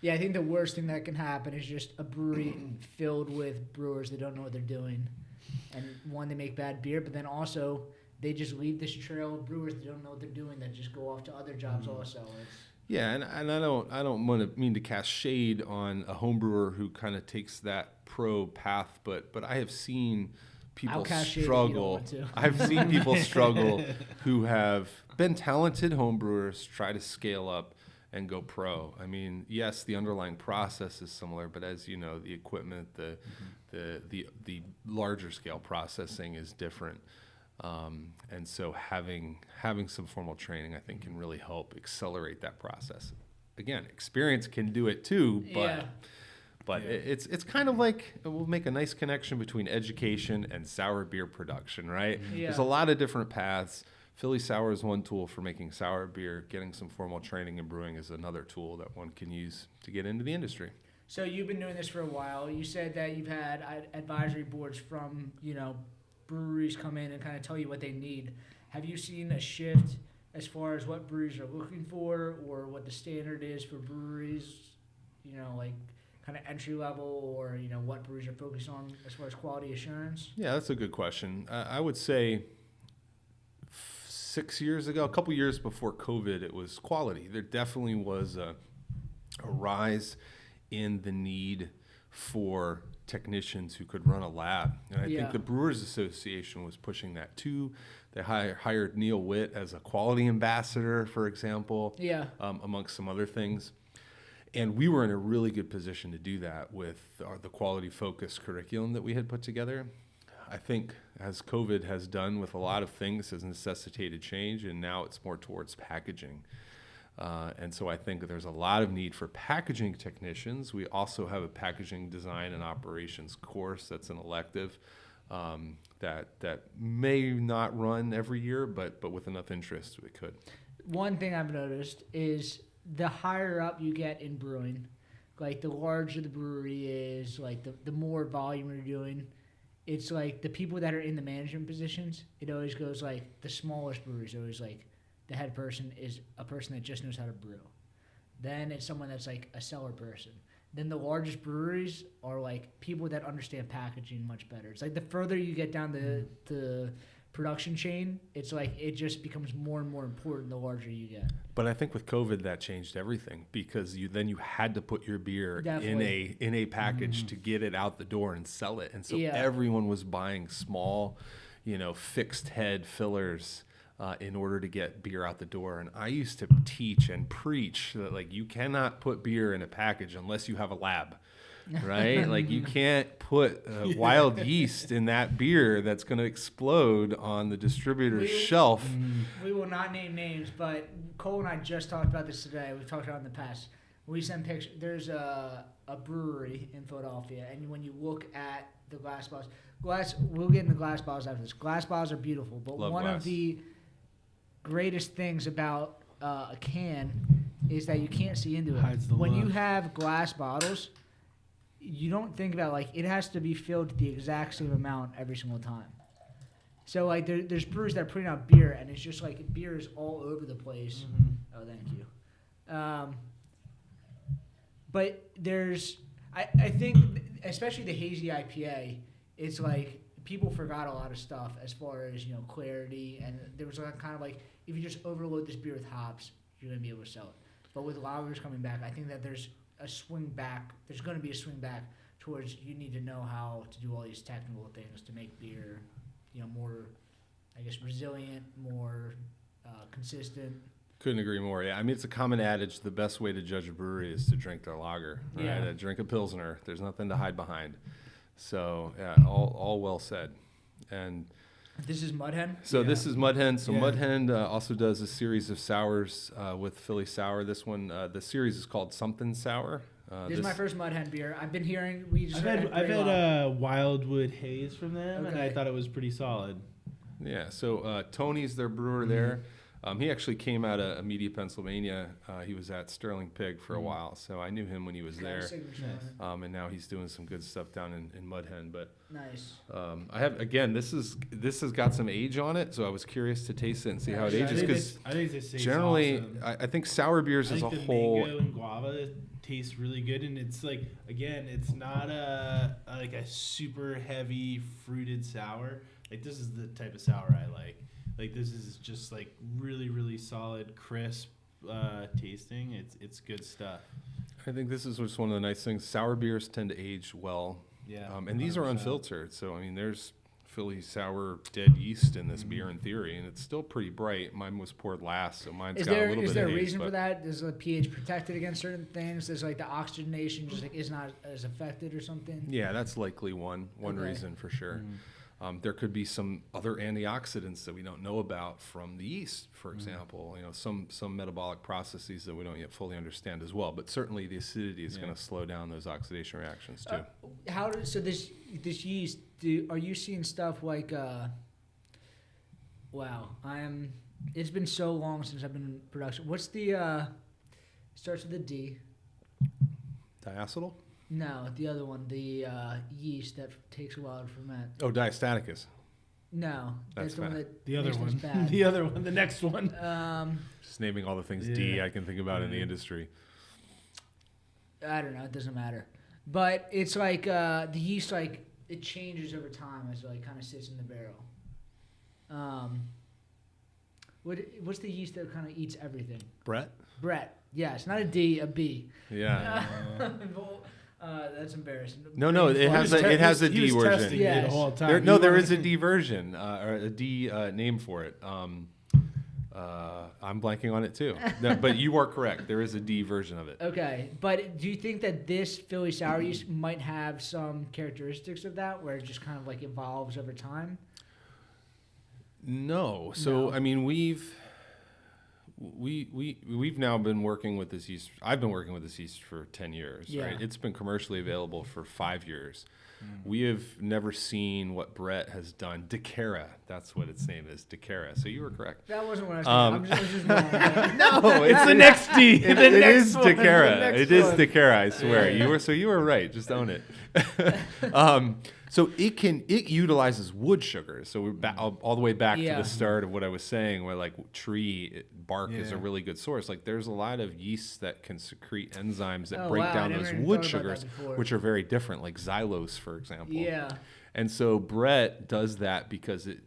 Speaker 1: Yeah, I think the worst thing that can happen is just a brewery filled with brewers that don't know what they're doing, and one, they make bad beer, but then also they just leave this trail of brewers that don't know what they're doing that just go off to other jobs also.
Speaker 2: Yeah, and I don't mean to cast shade on a home brewer who kind of takes that pro path, but I have seen people struggle. I've seen people struggle who have been talented home brewers try to scale up and go pro. I mean, yes, the underlying process is similar, but as you know, the equipment, the larger scale processing is different. And so having some formal training, I think, can really help accelerate that process. Again, experience can do it too, But it's kind of like we'll make a nice connection between education and sour beer production, right?
Speaker 1: Yeah.
Speaker 2: There's a lot of different paths. Philly Sour is one tool for making sour beer. Getting some formal training in brewing is another tool that one can use to get into the industry.
Speaker 1: So you've been doing this for a while. You said that you've had advisory boards from, breweries come in and kind of tell you what they need. Have you seen a shift as far as what breweries are looking for or what the standard is for breweries, like kind of entry level or, what breweries are focused on as far as quality assurance?
Speaker 2: Yeah, that's a good question. I would say 6 years ago, a couple years before COVID, it was quality. There definitely was a rise in the need for technicians who could run a lab. And I think the Brewers Association was pushing that too. They hired Neil Witt as a quality ambassador, for example, amongst some other things. And we were in a really good position to do that with the quality-focused curriculum that we had put together. I think as COVID has done with a lot of things, has necessitated change, and now it's more towards packaging. And so I think there's a lot of need for packaging technicians. We also have a packaging design and operations course that's an elective that may not run every year, but with enough interest, we could.
Speaker 1: One thing I've noticed is the higher up you get in brewing, like the larger the brewery is, like the more volume you're doing, it's like the people that are in the management positions, it always goes like the smallest breweries always like the head person is a person that just knows how to brew. Then it's someone that's like a cellar person. Then the largest breweries are like people that understand packaging much better. It's like the further you get down the production chain, it's like it just becomes more and more important the larger you get.
Speaker 2: But I think with COVID that changed everything because you had to put your beer in a package to get it out the door and sell it. And so everyone was buying small, fixed head fillers in order to get beer out the door. And I used to teach and preach that like you cannot put beer in a package unless you have a lab. Right? Like you can't put wild yeast in that beer that's going to explode on the distributor's shelf.
Speaker 1: We will not name names, but Cole and I just talked about this today. We've talked about it in the past. We send pictures. There's a brewery in Philadelphia, and when you look at the glass bottles, we'll get into glass bottles after this. Glass bottles are beautiful, but
Speaker 2: Love
Speaker 1: one
Speaker 2: glass.
Speaker 1: of the greatest things about a can is that you can't see into it.
Speaker 3: Hides the
Speaker 1: When
Speaker 3: look.
Speaker 1: you have glass bottles, you don't think about like it has to be filled to the exact same amount every single time. So like there's brewers that are putting out beer and it's just like beer is all over the place. Oh, thank you. But I think especially the hazy IPA, it's like people forgot a lot of stuff as far as clarity, and there was kind of like if you just overload this beer with hops, you're gonna be able to sell it. But with lagers coming back, I think that there's a swing back. There's going to be a swing back towards you need to know how to do all these technical things to make beer, more, I guess, resilient, more consistent.
Speaker 2: Couldn't agree more. Yeah, I mean, it's a common adage. The best way to judge a brewery is to drink their lager. Right?
Speaker 1: Yeah.
Speaker 2: Drink a Pilsner. There's nothing to hide behind. So, yeah, all well said. And
Speaker 1: this is Mudhen?
Speaker 2: So this is Mudhen. So
Speaker 3: Yeah.
Speaker 2: Mudhen also does a series of sours with Philly Sour. This one, the series is called Something Sour.
Speaker 1: This is my first Mudhen beer. I've been hearing
Speaker 3: I've had Wildwood Haze from them, and I thought it was pretty solid.
Speaker 2: Yeah. So Tony's their brewer there. He actually came out of Media, Pennsylvania. He was at Sterling Pig for a while, so I knew him when he was there. And now he's doing some good stuff down in Mudhen. But
Speaker 1: nice.
Speaker 2: I have this has got some age on it, so I was curious to taste it and see how it ages because
Speaker 3: I think this tastes
Speaker 2: generally
Speaker 3: awesome.
Speaker 2: I think sour beers as a whole.
Speaker 3: Mango and guava tastes really good, and it's like it's not a super heavy fruited sour. Like this is the type of sour I like. Like this is just like really, really solid, crisp tasting. It's good stuff.
Speaker 2: I think this is just one of the nice things. Sour beers tend to age well.
Speaker 3: Yeah.
Speaker 2: And these are unfiltered. So, I mean, there's Philly Sour dead yeast in this beer in theory, and it's still pretty bright. Mine was poured last, so mine's got a little bit of
Speaker 1: Is there a
Speaker 2: haze,
Speaker 1: reason for that? Is the pH protected against certain things? Is like the oxygenation just like is not as affected or something?
Speaker 2: Yeah, that's likely one reason for sure. There could be some other antioxidants that we don't know about from the yeast, for example. Some metabolic processes that we don't yet fully understand as well. But certainly the acidity is going to slow down those oxidation reactions too.
Speaker 1: This yeast? Are you seeing stuff like? It's been so long since I've been in production. What's the? Starts with a D.
Speaker 2: Diacetyl?
Speaker 1: No, the other one, the yeast that takes a while to ferment.
Speaker 2: Oh, diastaticus.
Speaker 1: No, that's the one that
Speaker 3: the other
Speaker 1: makes
Speaker 3: one.
Speaker 1: things bad.
Speaker 3: The other one, the next one.
Speaker 2: Just naming all the things D I can think about in the industry.
Speaker 1: I don't know. It doesn't matter. But it's like the yeast, like it changes over time as it like kind of sits in the barrel. What's the yeast that kind of eats everything?
Speaker 2: Brett?
Speaker 1: Yes, not a D, a B.
Speaker 2: Yeah.
Speaker 1: That's embarrassing.
Speaker 2: No, it has a D version.
Speaker 3: Yeah, the whole time.
Speaker 2: There is a D version, or a D name for it. I'm blanking on it too. No, but you are correct. There is a D version of it.
Speaker 1: Okay, but do you think that this Philly sour yeast might have some characteristics of that, where it just kind of like evolves over time?
Speaker 2: No. So I mean, we've now been working with this yeast. I've been working with this yeast for 10 years, right? It's been commercially available for 5 years. We have never seen what Brett has done. DeCara, that's what its name is, DeCara. So you were correct.
Speaker 1: That wasn't what I was saying. I was just wrong.
Speaker 2: No,
Speaker 3: it's the next D.
Speaker 2: It is DeCara. It is DeCara, I swear. You were right. Just own it. So it utilizes wood sugar. So we're all the way back to the start of what I was saying, where like bark is a really good source. Like there's a lot of yeasts that can secrete enzymes that break down those wood sugars, which are very different, like xylose, for example.
Speaker 1: Yeah.
Speaker 2: And so Brett does that because it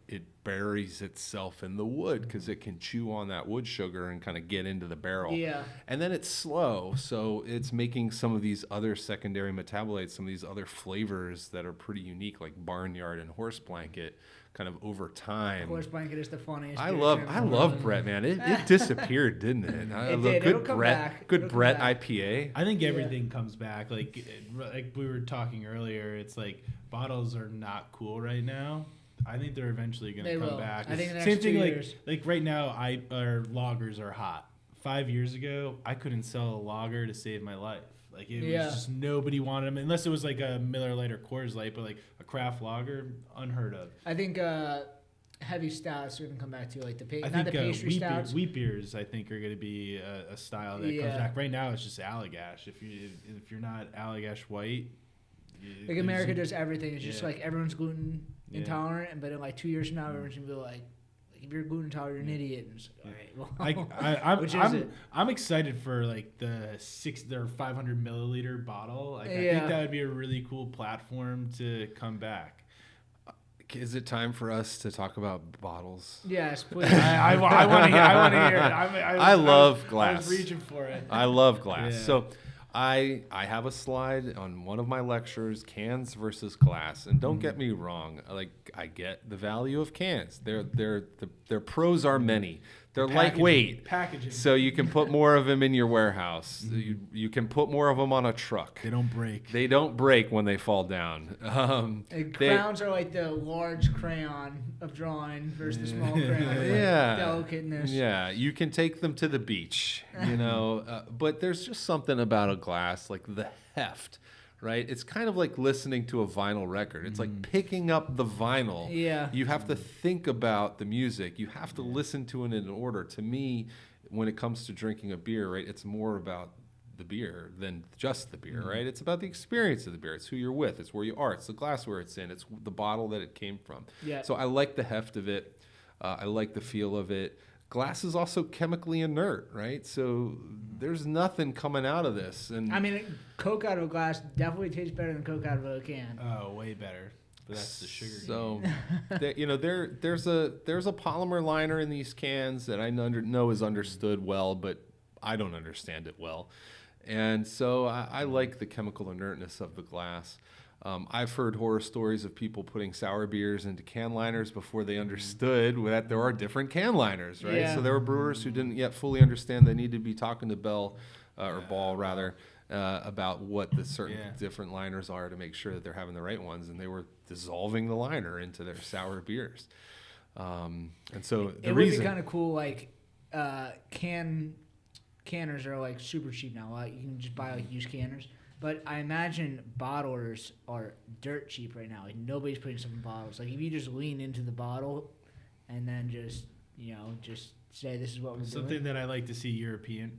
Speaker 2: buries itself in the wood because it can chew on that wood sugar and kind of get into the barrel.
Speaker 1: Yeah.
Speaker 2: And then it's slow, so it's making some of these other secondary metabolites, some of these other flavors that are pretty unique, like barnyard and horse blanket, kind of over time.
Speaker 1: Horse blanket is the funniest.
Speaker 2: I love Brett, man. It disappeared, didn't it?
Speaker 1: It did. It'll come back.
Speaker 2: Good Brett IPA.
Speaker 3: I think everything comes back. Like we were talking earlier, it's like bottles are not cool right now. I think they're eventually going to come back.
Speaker 1: I think the next
Speaker 3: Same thing,
Speaker 1: 2 years.
Speaker 3: like right now, our lagers are hot. 5 years ago, I couldn't sell a lager to save my life. Like it was just nobody wanted them unless it was like a Miller Lite or Coors Light, but like a craft lager, unheard of.
Speaker 1: I think heavy stouts are going to come back to like the pastry
Speaker 3: wheat
Speaker 1: stouts.
Speaker 3: Wheat beers, I think, are going to be a style that comes back. Right now, it's just Allagash. If you're not Allagash white,
Speaker 1: like America does everything. It's just like everyone's gluten intolerant, but in like 2 years from now, everyone's gonna be like if you're gluten intolerant, you're an idiot. And it's like, all right,
Speaker 3: I'm excited for like the 500 milliliter bottle. Like, I think that would be a really cool platform to come back.
Speaker 2: Is it time for us to talk about bottles?
Speaker 1: Yes, please.
Speaker 3: I want to hear it.
Speaker 2: I love glass.
Speaker 3: I was reaching for it.
Speaker 2: I love glass. Yeah. So I have a slide on one of my lectures, cans versus glass. And don't get me wrong, like I get the value of cans. Their pros are many. They're lightweight.
Speaker 3: Packaging.
Speaker 2: So you can put more of them in your warehouse. You can put more of them on a truck.
Speaker 3: They don't break.
Speaker 2: They don't break when they fall down.
Speaker 1: Crowns are like the large crayon of drawing versus the small crayon. Delicateness.
Speaker 2: Yeah, you can take them to the beach, but there's just something about a glass, like the heft. Right? It's kind of like listening to a vinyl record. It's like picking up the vinyl.
Speaker 1: Yeah.
Speaker 2: You have to think about the music. You have to listen to it in order. To me, when it comes to drinking a beer, right, it's more about the beer than just the beer, right? It's about the experience of the beer. It's who you're with. It's where you are. It's the glassware it's in. It's the bottle that it came from.
Speaker 1: Yeah.
Speaker 2: So I like the heft of it. I like the feel of it. Glass is also chemically inert, right? So there's nothing coming out of this. And
Speaker 1: I mean, Coke out of a glass definitely tastes better than Coke out of a can.
Speaker 3: Oh, way better. But that's the sugar.
Speaker 2: So, there's a polymer liner in these cans that I know is understood well, but I don't understand it well. And so I like the chemical inertness of the glass. I've heard horror stories of people putting sour beers into can liners before they understood that there are different can liners, right?
Speaker 1: Yeah.
Speaker 2: So there were brewers who didn't yet fully understand they needed to be talking to Ball, about what the certain different liners are to make sure that they're having the right ones, and they were dissolving the liner into their sour beers. And so
Speaker 1: it would be kind of cool, like canners are like super cheap now. You can just buy like used canners. But I imagine bottlers are dirt cheap right now. Like nobody's putting stuff in bottles. Like if you just lean into the bottle and then just say this is what we're doing.
Speaker 3: Something that I like to see European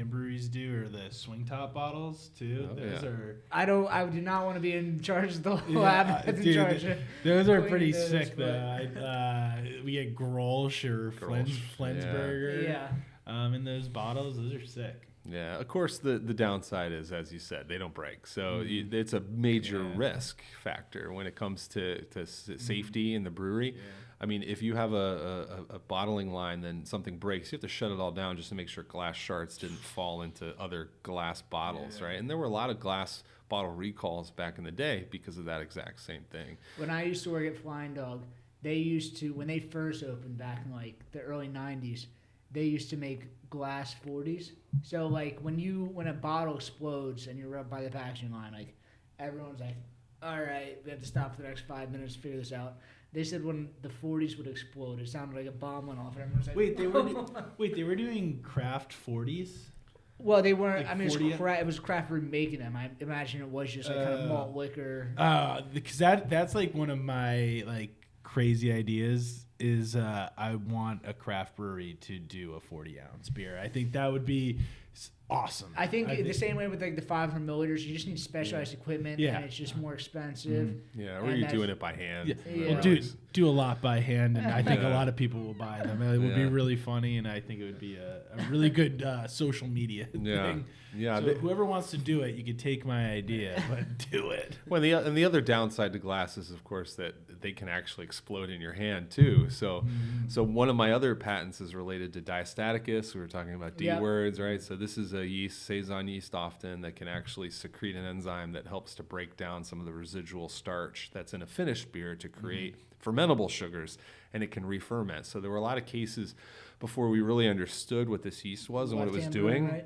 Speaker 3: breweries do are the swing top bottles too. Those are. I
Speaker 1: do not want to be in charge of the lab.
Speaker 3: Those are pretty sick though. We get Grolsch or Flensburger. In those bottles, those are sick.
Speaker 2: Yeah, of course, the downside is, as you said, they don't break. So it's a major risk factor when it comes to safety in the brewery. Yeah. I mean, if you have a bottling line, then something breaks, you have to shut it all down just to make sure glass shards didn't fall into other glass bottles, right? And there were a lot of glass bottle recalls back in the day because of that exact same thing.
Speaker 1: When I used to work at Flying Dog, they used to, when they first opened back in like the early 90s, they used to make glass 40s. So like when a bottle explodes and you're up by the packaging line, like everyone's like, all right, we have to stop for the next 5 minutes to figure this out. They said when the 40s would explode, it sounded like a bomb went off. And everyone's like,
Speaker 3: they were doing craft 40s?
Speaker 1: Well, they weren't. Like it was craft brew making them. I imagine it was just like kind of malt liquor.
Speaker 3: Because that's like one of my like crazy ideas is I want a craft brewery to do a 40-ounce beer. I think that would be awesome.
Speaker 1: I think the same way with like the 500 milliliters, you just need specialized equipment, and it's just more expensive.
Speaker 2: Yeah, or you're doing it by hand.
Speaker 3: Well, do a lot by hand, and I think a lot of people will buy them. It would be really funny, and I think it would be a really good social media thing. Yeah. So whoever wants to do it, you can take my idea, but do it.
Speaker 2: Well, and the other downside to glass is, of course, that they can actually explode in your hand too. So one of my other patents is related to diastaticus. We were talking about D words, right? So this is a yeast, Saison yeast often, that can actually secrete an enzyme that helps to break down some of the residual starch that's in a finished beer to create fermentable sugars, and it can re-ferment. So there were a lot of cases before we really understood what this yeast was and what it was doing,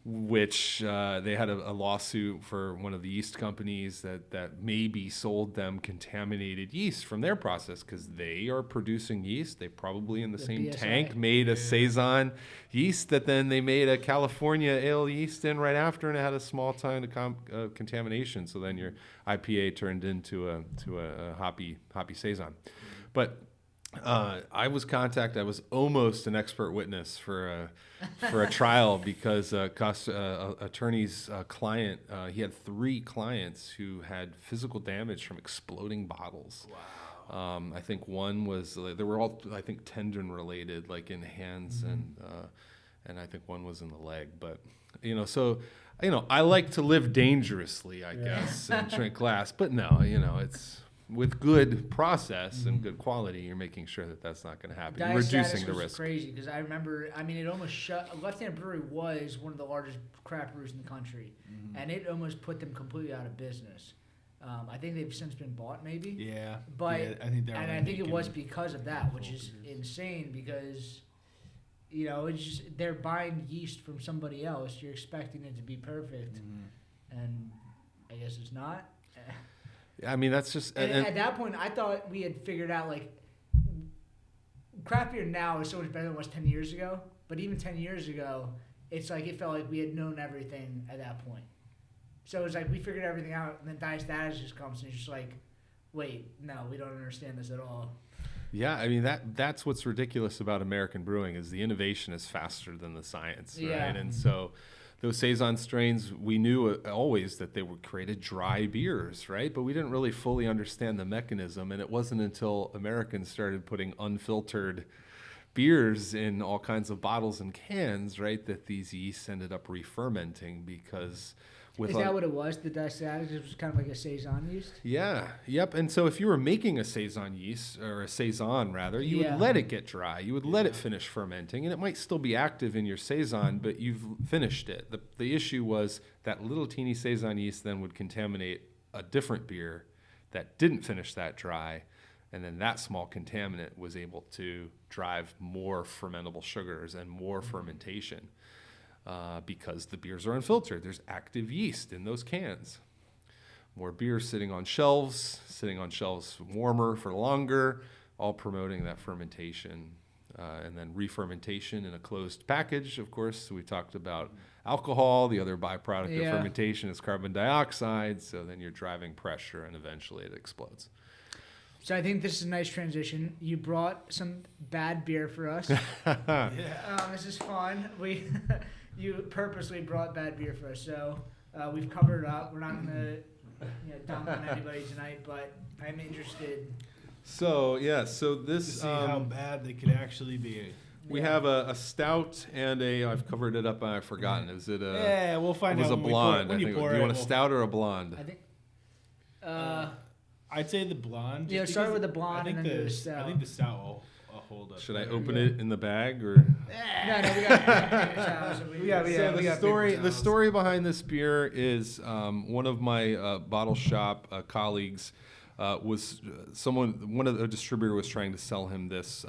Speaker 2: which they had a lawsuit for one of the yeast companies that maybe sold them contaminated yeast from their process because they are producing yeast. They probably in the same BSI tank made a Saison yeast that then they made a California ale yeast in right after, and it had a small time of contamination. So then your IPA turned into a hoppy Saison. But I was almost an expert witness for a trial because attorney's client, he had 3 clients who had physical damage from exploding bottles. Wow. I think one was, they were all, I think, tendon related, like in the hands, and I think one was in the leg. But, I like to live dangerously, I guess, and drink glass. But no, it's... with good process and good quality, you're making sure that that's not going to happen. You're reducing the risk.
Speaker 1: Crazy because I remember, it almost shut. Left-Hand Brewery was one of the largest craft breweries in the country, and it almost put them completely out of business. I think they've since been bought, maybe.
Speaker 3: Yeah,
Speaker 1: but I think it was because of that, which is insane because, it's just they're buying yeast from somebody else. You're expecting it to be perfect, and I guess it's not.
Speaker 2: That's just...
Speaker 1: And at that point, I thought we had figured out, like, craft beer now is so much better than it was 10 years ago. But even 10 years ago, it's like it felt like we had known everything at that point. So it's like we figured everything out, and then diastasis just comes, and it's just like, wait, no, we don't understand this at all.
Speaker 2: Yeah, that's what's ridiculous about American brewing is the innovation is faster than the science, right? And so... those Saison strains, we knew always that they would create dry beers, right? But we didn't really fully understand the mechanism, and it wasn't until Americans started putting unfiltered beers in all kinds of bottles and cans, right, that these yeasts ended up re-fermenting because...
Speaker 1: Is that what it was? The diastaticus was kind of like a Saison yeast?
Speaker 2: Yeah. Yep. And so if you were making a Saison yeast, or a Saison rather, you would let it get dry. You would let it finish fermenting, and it might still be active in your Saison, but you've finished it. The issue was that little teeny Saison yeast then would contaminate a different beer that didn't finish that dry, and then that small contaminant was able to drive more fermentable sugars and more fermentation. because the beers are unfiltered. There's active yeast in those cans. More beer sitting on shelves warmer for longer, all promoting that fermentation. And then re-fermentation in a closed package, of course. So we talked about alcohol. The other byproduct of fermentation is carbon dioxide. So then you're driving pressure, and eventually it explodes.
Speaker 1: So I think this is a nice transition. You brought some bad beer for us. This is fun. You purposely brought bad beer for us. So we've covered it up. We're not going to dump on anybody tonight, but I'm interested.
Speaker 2: So this
Speaker 3: to see how bad they could actually be.
Speaker 2: We have a stout and I've covered it up. I've forgotten. Is it a?
Speaker 3: Yeah, we'll find out.
Speaker 2: It was a blonde.
Speaker 3: Do you
Speaker 2: want a stout or a blonde?
Speaker 1: I think.
Speaker 3: I'd say the blonde.
Speaker 1: Yeah, start with the blonde and then do the stout.
Speaker 3: I think the stout will hold up.
Speaker 2: Should I open it in the bag or?
Speaker 1: No, we got.
Speaker 2: The story behind this beer is one of my bottle shop colleagues. One of the distributor was trying to sell him this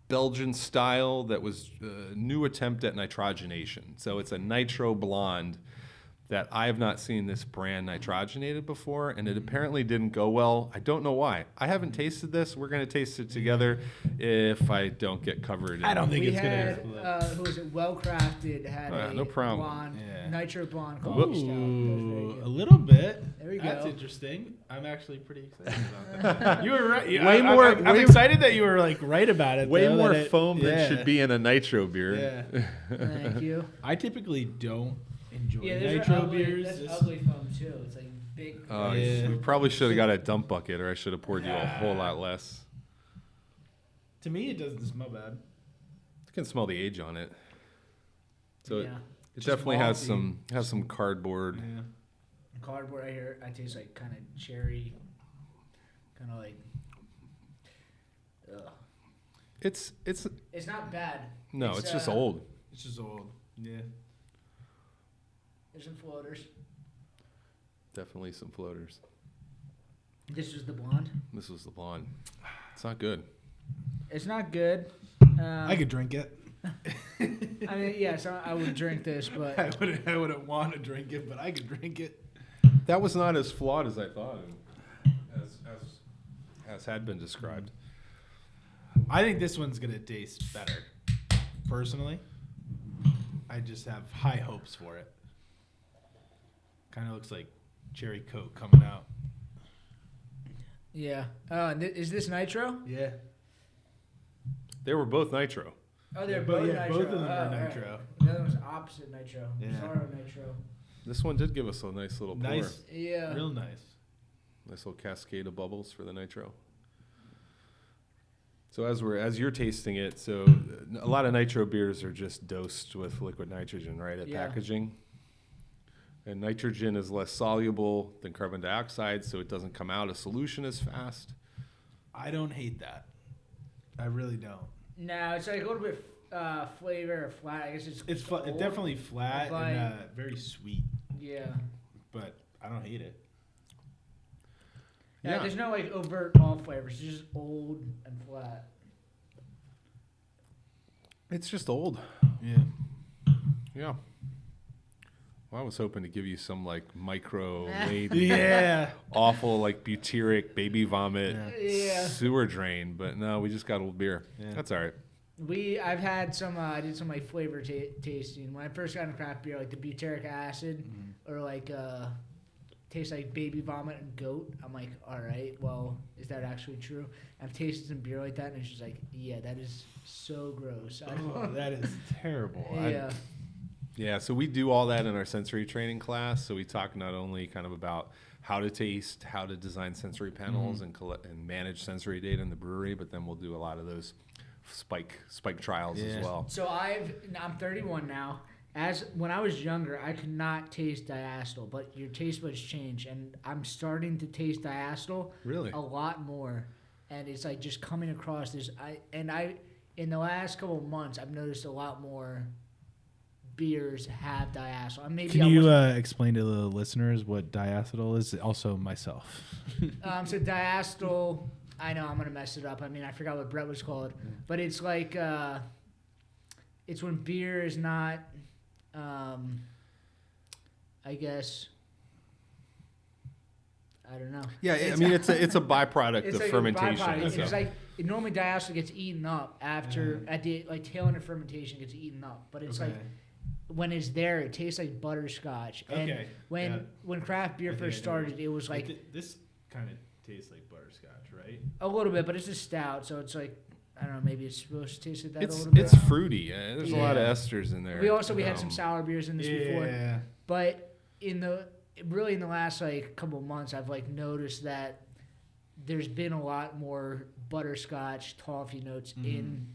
Speaker 2: Belgian style that was a new attempt at nitrogenation. So it's a nitro blonde that I have not seen this brand nitrogenated before, and it apparently didn't go well. I don't know why. I haven't tasted this. We're going to taste it together if I don't get covered.
Speaker 3: I don't think it's
Speaker 1: going to. Who was it? Well Crafted had
Speaker 2: no problem.
Speaker 1: Blonde, nitro blonde.
Speaker 3: Ooh, a little bit.
Speaker 1: There we go.
Speaker 3: That's interesting. I'm actually pretty excited about that. You were right. I'm excited that you were right about it.
Speaker 2: Way more foam than should be in a nitro beer.
Speaker 1: Yeah. Thank you.
Speaker 3: I typically don't enjoy
Speaker 1: nitro
Speaker 3: beers.
Speaker 1: That's ugly foam too. It's like big.
Speaker 2: We probably should have got a dump bucket, or I should have poured you a whole lot less.
Speaker 3: To me, it doesn't smell bad.
Speaker 2: You can smell the age on it. So it
Speaker 3: Just
Speaker 2: definitely has
Speaker 3: malty.
Speaker 2: some cardboard.
Speaker 3: Yeah.
Speaker 1: Cardboard. I taste like kind of cherry, kind of like. Ugh.
Speaker 2: It's
Speaker 1: not bad.
Speaker 2: No, it's just old.
Speaker 3: It's just old. Yeah.
Speaker 1: There's some floaters.
Speaker 2: Definitely some floaters.
Speaker 1: This was the blonde.
Speaker 2: This was the blonde. It's not good.
Speaker 1: It's not good.
Speaker 3: I could drink it.
Speaker 1: I mean, yes, I would drink this, but
Speaker 3: I wouldn't want to drink it, but I could drink it.
Speaker 2: That was not as flawed as I thought, as had been described.
Speaker 3: I think this one's gonna taste better. Personally, I just have high hopes for it. Kind of looks like cherry Coke coming out.
Speaker 1: Yeah. Is this nitro?
Speaker 3: Yeah.
Speaker 2: They were both nitro.
Speaker 1: Oh, they're both nitro.
Speaker 3: Both of them are nitro.
Speaker 1: Right. The other one's opposite nitro.
Speaker 3: Yeah.
Speaker 1: Bizarro nitro.
Speaker 2: This one did give us a nice little pour.
Speaker 3: Nice.
Speaker 1: Yeah.
Speaker 3: Real nice.
Speaker 2: Nice little cascade of bubbles for the nitro. So as you're tasting it, so a lot of nitro beers are just dosed with liquid nitrogen, right, at packaging. And nitrogen is less soluble than carbon dioxide, so it doesn't come out of solution as fast.
Speaker 3: I don't hate that. I really don't.
Speaker 1: No, it's like a little bit flavor or flat. I guess it's
Speaker 3: definitely flat and very sweet.
Speaker 1: Yeah.
Speaker 3: But I don't hate it.
Speaker 1: Yeah, there's no overt all flavors. It's just old and flat.
Speaker 2: It's just old.
Speaker 3: Yeah.
Speaker 2: Yeah. Well, I was hoping to give you some micro awful butyric baby vomit sewer drain, but no, we just got old beer. Yeah. That's all right.
Speaker 1: I've had some. I did some flavor tasting when I first got into craft beer, the butyric acid or tastes like baby vomit and goat. I'm like, all right, well, is that actually true? I've tasted some beer like that, and it's just yeah, that is so gross.
Speaker 3: That is terrible.
Speaker 1: Yeah.
Speaker 2: Yeah, so we do all that in our sensory training class. So we talk not only kind of about how to taste, how to design sensory panels and manage sensory data in the brewery, but then we'll do a lot of those spike trials as well.
Speaker 1: So I'm 31 now. When I was younger, I could not taste diacetyl, but your taste buds change, and I'm starting to taste diacetyl a lot more, and it's just coming across this. In the last couple of months, I've noticed a lot more beers have diacetyl.
Speaker 3: Can you explain to the listeners what diacetyl is? Also, myself.
Speaker 1: So diacetyl, I know I'm gonna mess it up. I forgot what Brett was called, but it's it's when beer is not I guess. I don't know.
Speaker 2: Yeah, I mean it's a byproduct
Speaker 1: it's
Speaker 2: of
Speaker 1: like
Speaker 2: fermentation.
Speaker 1: A byproduct.
Speaker 2: So.
Speaker 1: It's like normally diacetyl gets eaten up after at the like tail end of fermentation gets eaten up, but it's like when it's there, it tastes like butterscotch. And when craft beer first started, it was like
Speaker 3: this kind of tastes like butterscotch, right?
Speaker 1: A little bit, but it's a stout, so it's like I don't know. Maybe it's supposed to taste like that a little bit.
Speaker 2: It's fruity. There's a lot of esters in there.
Speaker 1: We had some sour beers in this before, but in the last like couple of months, I've like noticed that there's been a lot more butterscotch, toffee notes in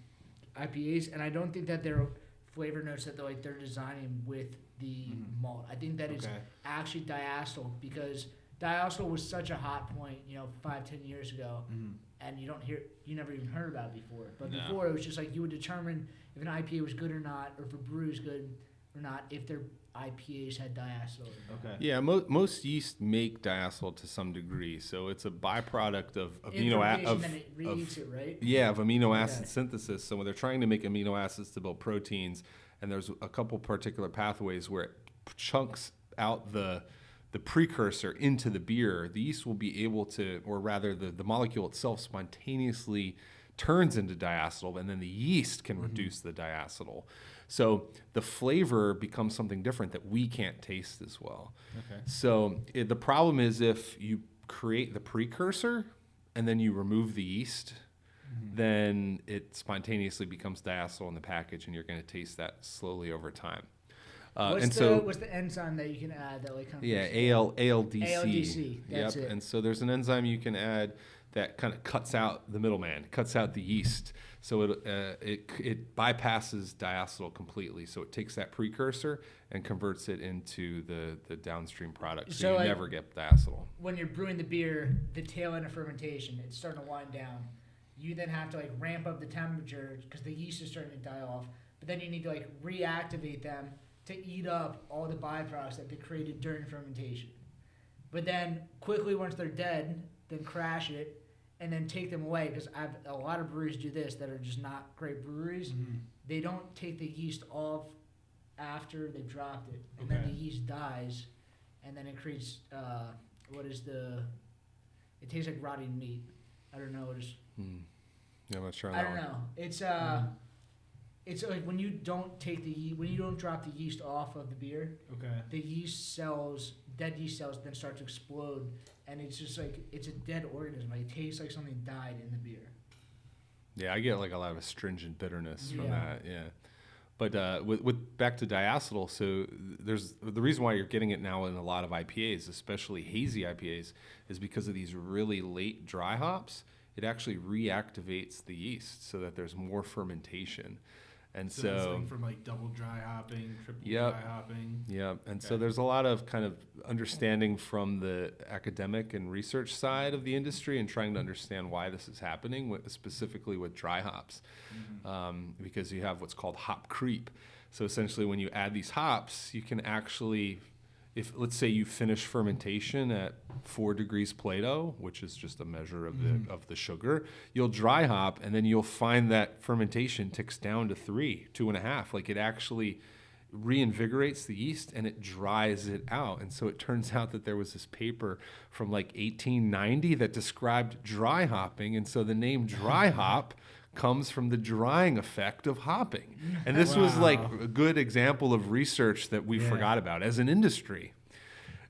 Speaker 1: IPAs, and I don't think that they're flavor notes that they're designing with the malt. I think that it's actually diacetyl, because diacetyl was such a hot point, 5-10 years ago, and you never even heard about it before. But before it was just like you would determine if an IPA was good or not, or if a brew is good or not, if their IPAs had diacetyl.
Speaker 2: Yeah, most yeast make diacetyl to some degree, so it's a byproduct of amino acid synthesis. So when they're trying to make amino acids to build proteins, and there's a couple particular pathways where it chunks out the precursor into the beer, the yeast will be able to, or rather the molecule itself spontaneously turns into diacetyl, and then the yeast can reduce the diacetyl. So the flavor becomes something different that we can't taste as well. So the problem is if you create the precursor and then you remove the yeast, then it spontaneously becomes diacetyl in the package, and you're going to taste that slowly over time.
Speaker 1: What's the enzyme that you can add that like kind of
Speaker 2: ALDC.
Speaker 1: ALDC. That's it.
Speaker 2: And so there's an enzyme you can add that kind of cuts out the middleman, cuts out the yeast, so it bypasses diacetyl completely. So it takes that precursor and converts it into the downstream product. So you never get diacetyl.
Speaker 1: When you're brewing the beer, the tail end of fermentation, it's starting to wind down. You then have to like ramp up the temperature because the yeast is starting to die off. But then you need to like reactivate them to eat up all the byproducts that they created during fermentation. But then quickly, once they're dead, then crash it and then take them away, because a lot of breweries do this that are just not great breweries. They don't take the yeast off after they've dropped it, and then the yeast dies, and then it creates it tastes like rotting meat. I don't know.
Speaker 2: I'm not sure on
Speaker 1: I
Speaker 2: that
Speaker 1: don't
Speaker 2: one.
Speaker 1: know. It's like when you don't drop the yeast off of the beer, the dead yeast cells then start to explode, and it's just like it's a dead organism. Like, it tastes like something died in the beer.
Speaker 2: Yeah, I get like a lot of astringent bitterness from that. Yeah, but with back to diacetyl, so there's the reason why you're getting it now in a lot of IPAs, especially hazy IPAs, is because of these really late dry hops. It actually reactivates the yeast so that there's more fermentation. And so
Speaker 3: it's like from like double dry hopping, triple dry hopping.
Speaker 2: Yeah, and so there's a lot of kind of understanding from the academic and research side of the industry and trying to understand why this is happening, specifically with dry hops, because you have what's called hop creep. So essentially when you add these hops, you can actually, if let's say you finish fermentation at 4 degrees Plato, which is just a measure of the sugar, you'll dry hop, and then you'll find that fermentation ticks down to 3, 2.5. Like, it actually reinvigorates the yeast and it dries it out. And so it turns out that there was this paper from like 1890 that described dry hopping, and so the name dry hop comes from the drying effect of hopping. And this was like a good example of research that we forgot about as an industry.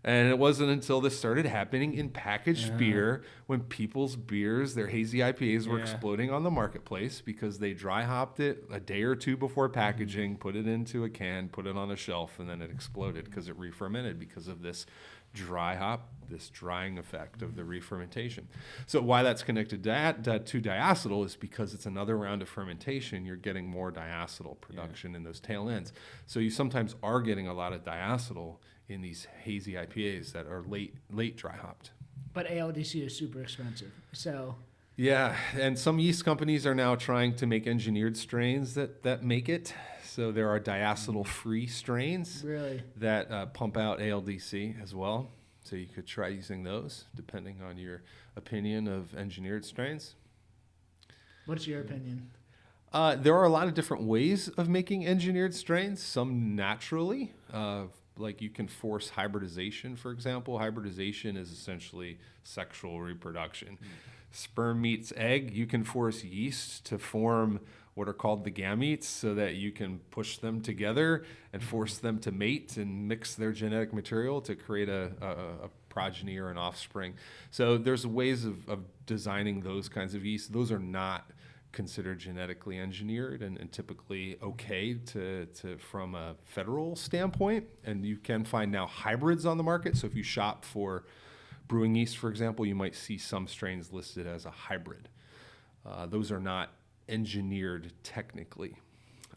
Speaker 2: And it wasn't until this started happening in packaged beer, when people's beers, their hazy IPAs, were exploding on the marketplace because they dry hopped it a day or two before packaging, put it into a can, put it on a shelf, and then it exploded because it re-fermented because of this dry hop, this drying effect of the re-fermentation. So why that's connected to diacetyl is because it's another round of fermentation. You're getting more diacetyl production in those tail ends. So you sometimes are getting a lot of diacetyl in these hazy IPAs that are late dry hopped.
Speaker 1: But ALDC is super expensive. So
Speaker 2: yeah, and some yeast companies are now trying to make engineered strains that make it. So there are diacetyl-free strains that pump out ALDC as well. So you could try using those, depending on your opinion of engineered strains.
Speaker 1: What's your opinion?
Speaker 2: There are a lot of different ways of making engineered strains, some naturally. Like you can force hybridization, for example. Hybridization is essentially sexual reproduction. Sperm meets egg. You can force yeast to form what are called the gametes so that you can push them together and force them to mate and mix their genetic material to create a progeny or an offspring. So there's ways of designing those kinds of yeast. Those are not considered genetically engineered and typically okay to from a federal standpoint. And you can find now hybrids on the market. So if you shop for brewing yeast, for example, you might see some strains listed as a hybrid. Those are not engineered technically.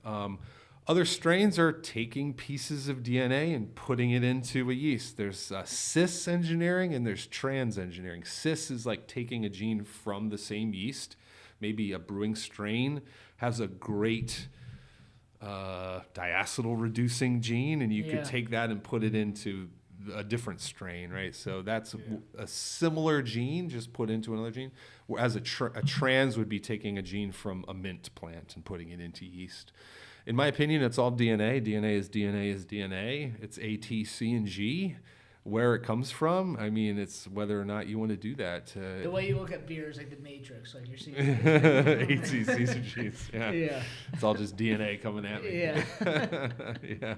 Speaker 2: Other strains are taking pieces of DNA and putting it into a yeast. There's cis engineering and there's trans engineering. Cis is like taking a gene from the same yeast. Maybe a brewing strain has a great diacetyl reducing gene, and you could take that and put it into a different strain, right? So that's a similar gene just put into another gene. Whereas a trans would be taking a gene from a mint plant and putting it into yeast. In my opinion, it's all DNA. DNA is DNA is DNA. It's A, T, C, and G. Where it comes from, I mean, it's whether or not you want to do that.
Speaker 1: The way you look at beer is like the Matrix, like you're seeing.
Speaker 2: A, T, C, and G's.
Speaker 1: Yeah.
Speaker 2: It's all just DNA coming at me.
Speaker 1: Yeah.
Speaker 2: Yeah.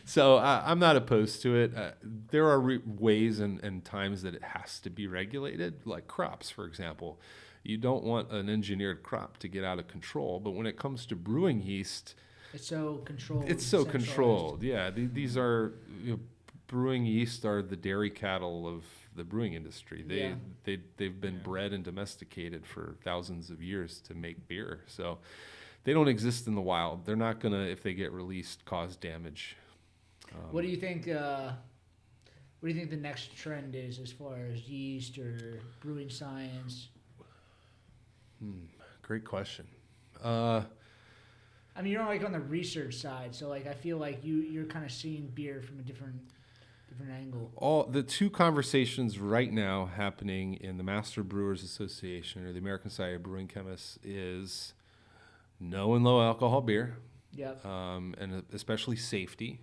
Speaker 2: So I'm not opposed to it. There are ways and times that it has to be regulated, like crops, for example. You don't want an engineered crop to get out of control, but when it comes to brewing yeast,
Speaker 1: it's so controlled.
Speaker 2: It's so controlled. Yeah. These are. Brewing yeast are the dairy cattle of the brewing industry. They've been bred and domesticated for thousands of years to make beer. So they don't exist in the wild. They're not gonna, if they get released, cause damage.
Speaker 1: What do you think? What do you think the next trend is as far as yeast or brewing science?
Speaker 2: Great question.
Speaker 1: I mean, you're like on the research side, so like I feel like you're kind of seeing beer from a different angle.
Speaker 2: All the two conversations right now happening in the Master Brewers Association or the American Society of Brewing Chemists is no and low alcohol beer.
Speaker 1: Yep.
Speaker 2: And especially safety,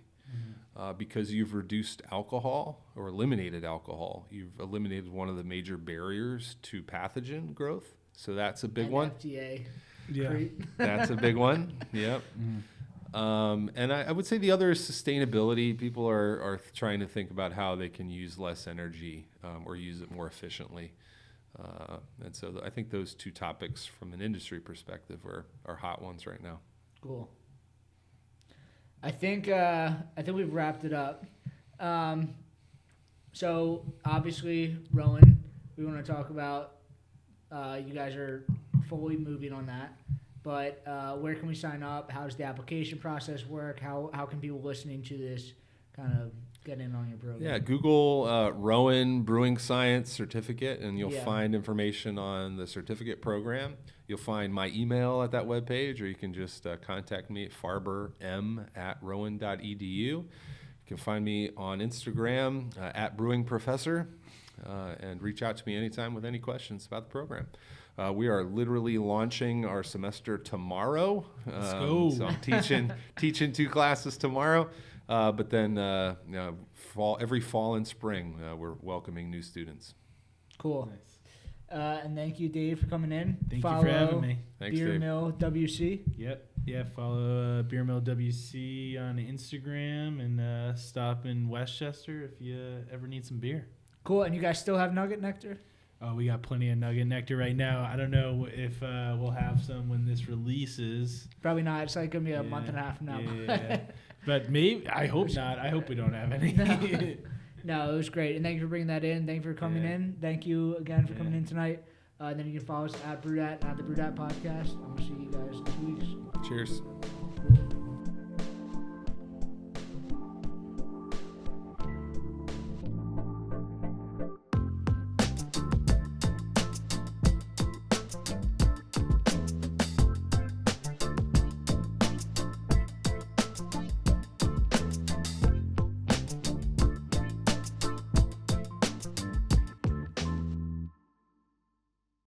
Speaker 2: because you've reduced alcohol or eliminated alcohol. You've eliminated one of the major barriers to pathogen growth. So that's a big one.
Speaker 1: FDA.
Speaker 3: Yeah.
Speaker 2: That's a big one. Yep. And I would say the other is sustainability. People are trying to think about how they can use less energy or use it more efficiently. And so I think those two topics from an industry perspective are hot ones right now.
Speaker 1: Cool. I think we've wrapped it up. So obviously, Rowan, we want to talk about you guys are fully moving on that. But where can we sign up? How does the application process work? How can people listening to this kind of get in on your program?
Speaker 2: Yeah, Google Rowan Brewing Science Certificate, and you'll find information on the certificate program. You'll find my email at that webpage, or you can just contact me at farberm@rowan.edu. You can find me on Instagram at Brewing Professor, and reach out to me anytime with any questions about the program. We are literally launching our semester tomorrow.
Speaker 3: Let's go.
Speaker 2: So I'm teaching 2 classes tomorrow. But then every fall and spring, we're welcoming new students.
Speaker 1: Cool.
Speaker 3: Nice.
Speaker 1: And thank you, Dave, for coming in.
Speaker 3: Thank you for having me.
Speaker 2: Thanks,
Speaker 1: Beer
Speaker 2: Dave.
Speaker 1: Mill WC.
Speaker 3: Yep. Yeah, follow Beer Mill WC on Instagram and stop in Westchester if you ever need some beer.
Speaker 1: Cool. And you guys still have Nugget Nectar?
Speaker 3: Oh, we got plenty of Nugget Nectar right now. I don't know if we'll have some when this releases.
Speaker 1: Probably not. It's like going to be a month and a half from now.
Speaker 3: Yeah. But maybe, I hope not. I hope we don't have any.
Speaker 1: No, it was great. And thank you for bringing that in. Thank you for coming in. Thank you again for coming in tonight. Then you can follow us at Brewdat, at the Brewdat Podcast. I'm going to see you guys in 2 weeks.
Speaker 2: Cheers.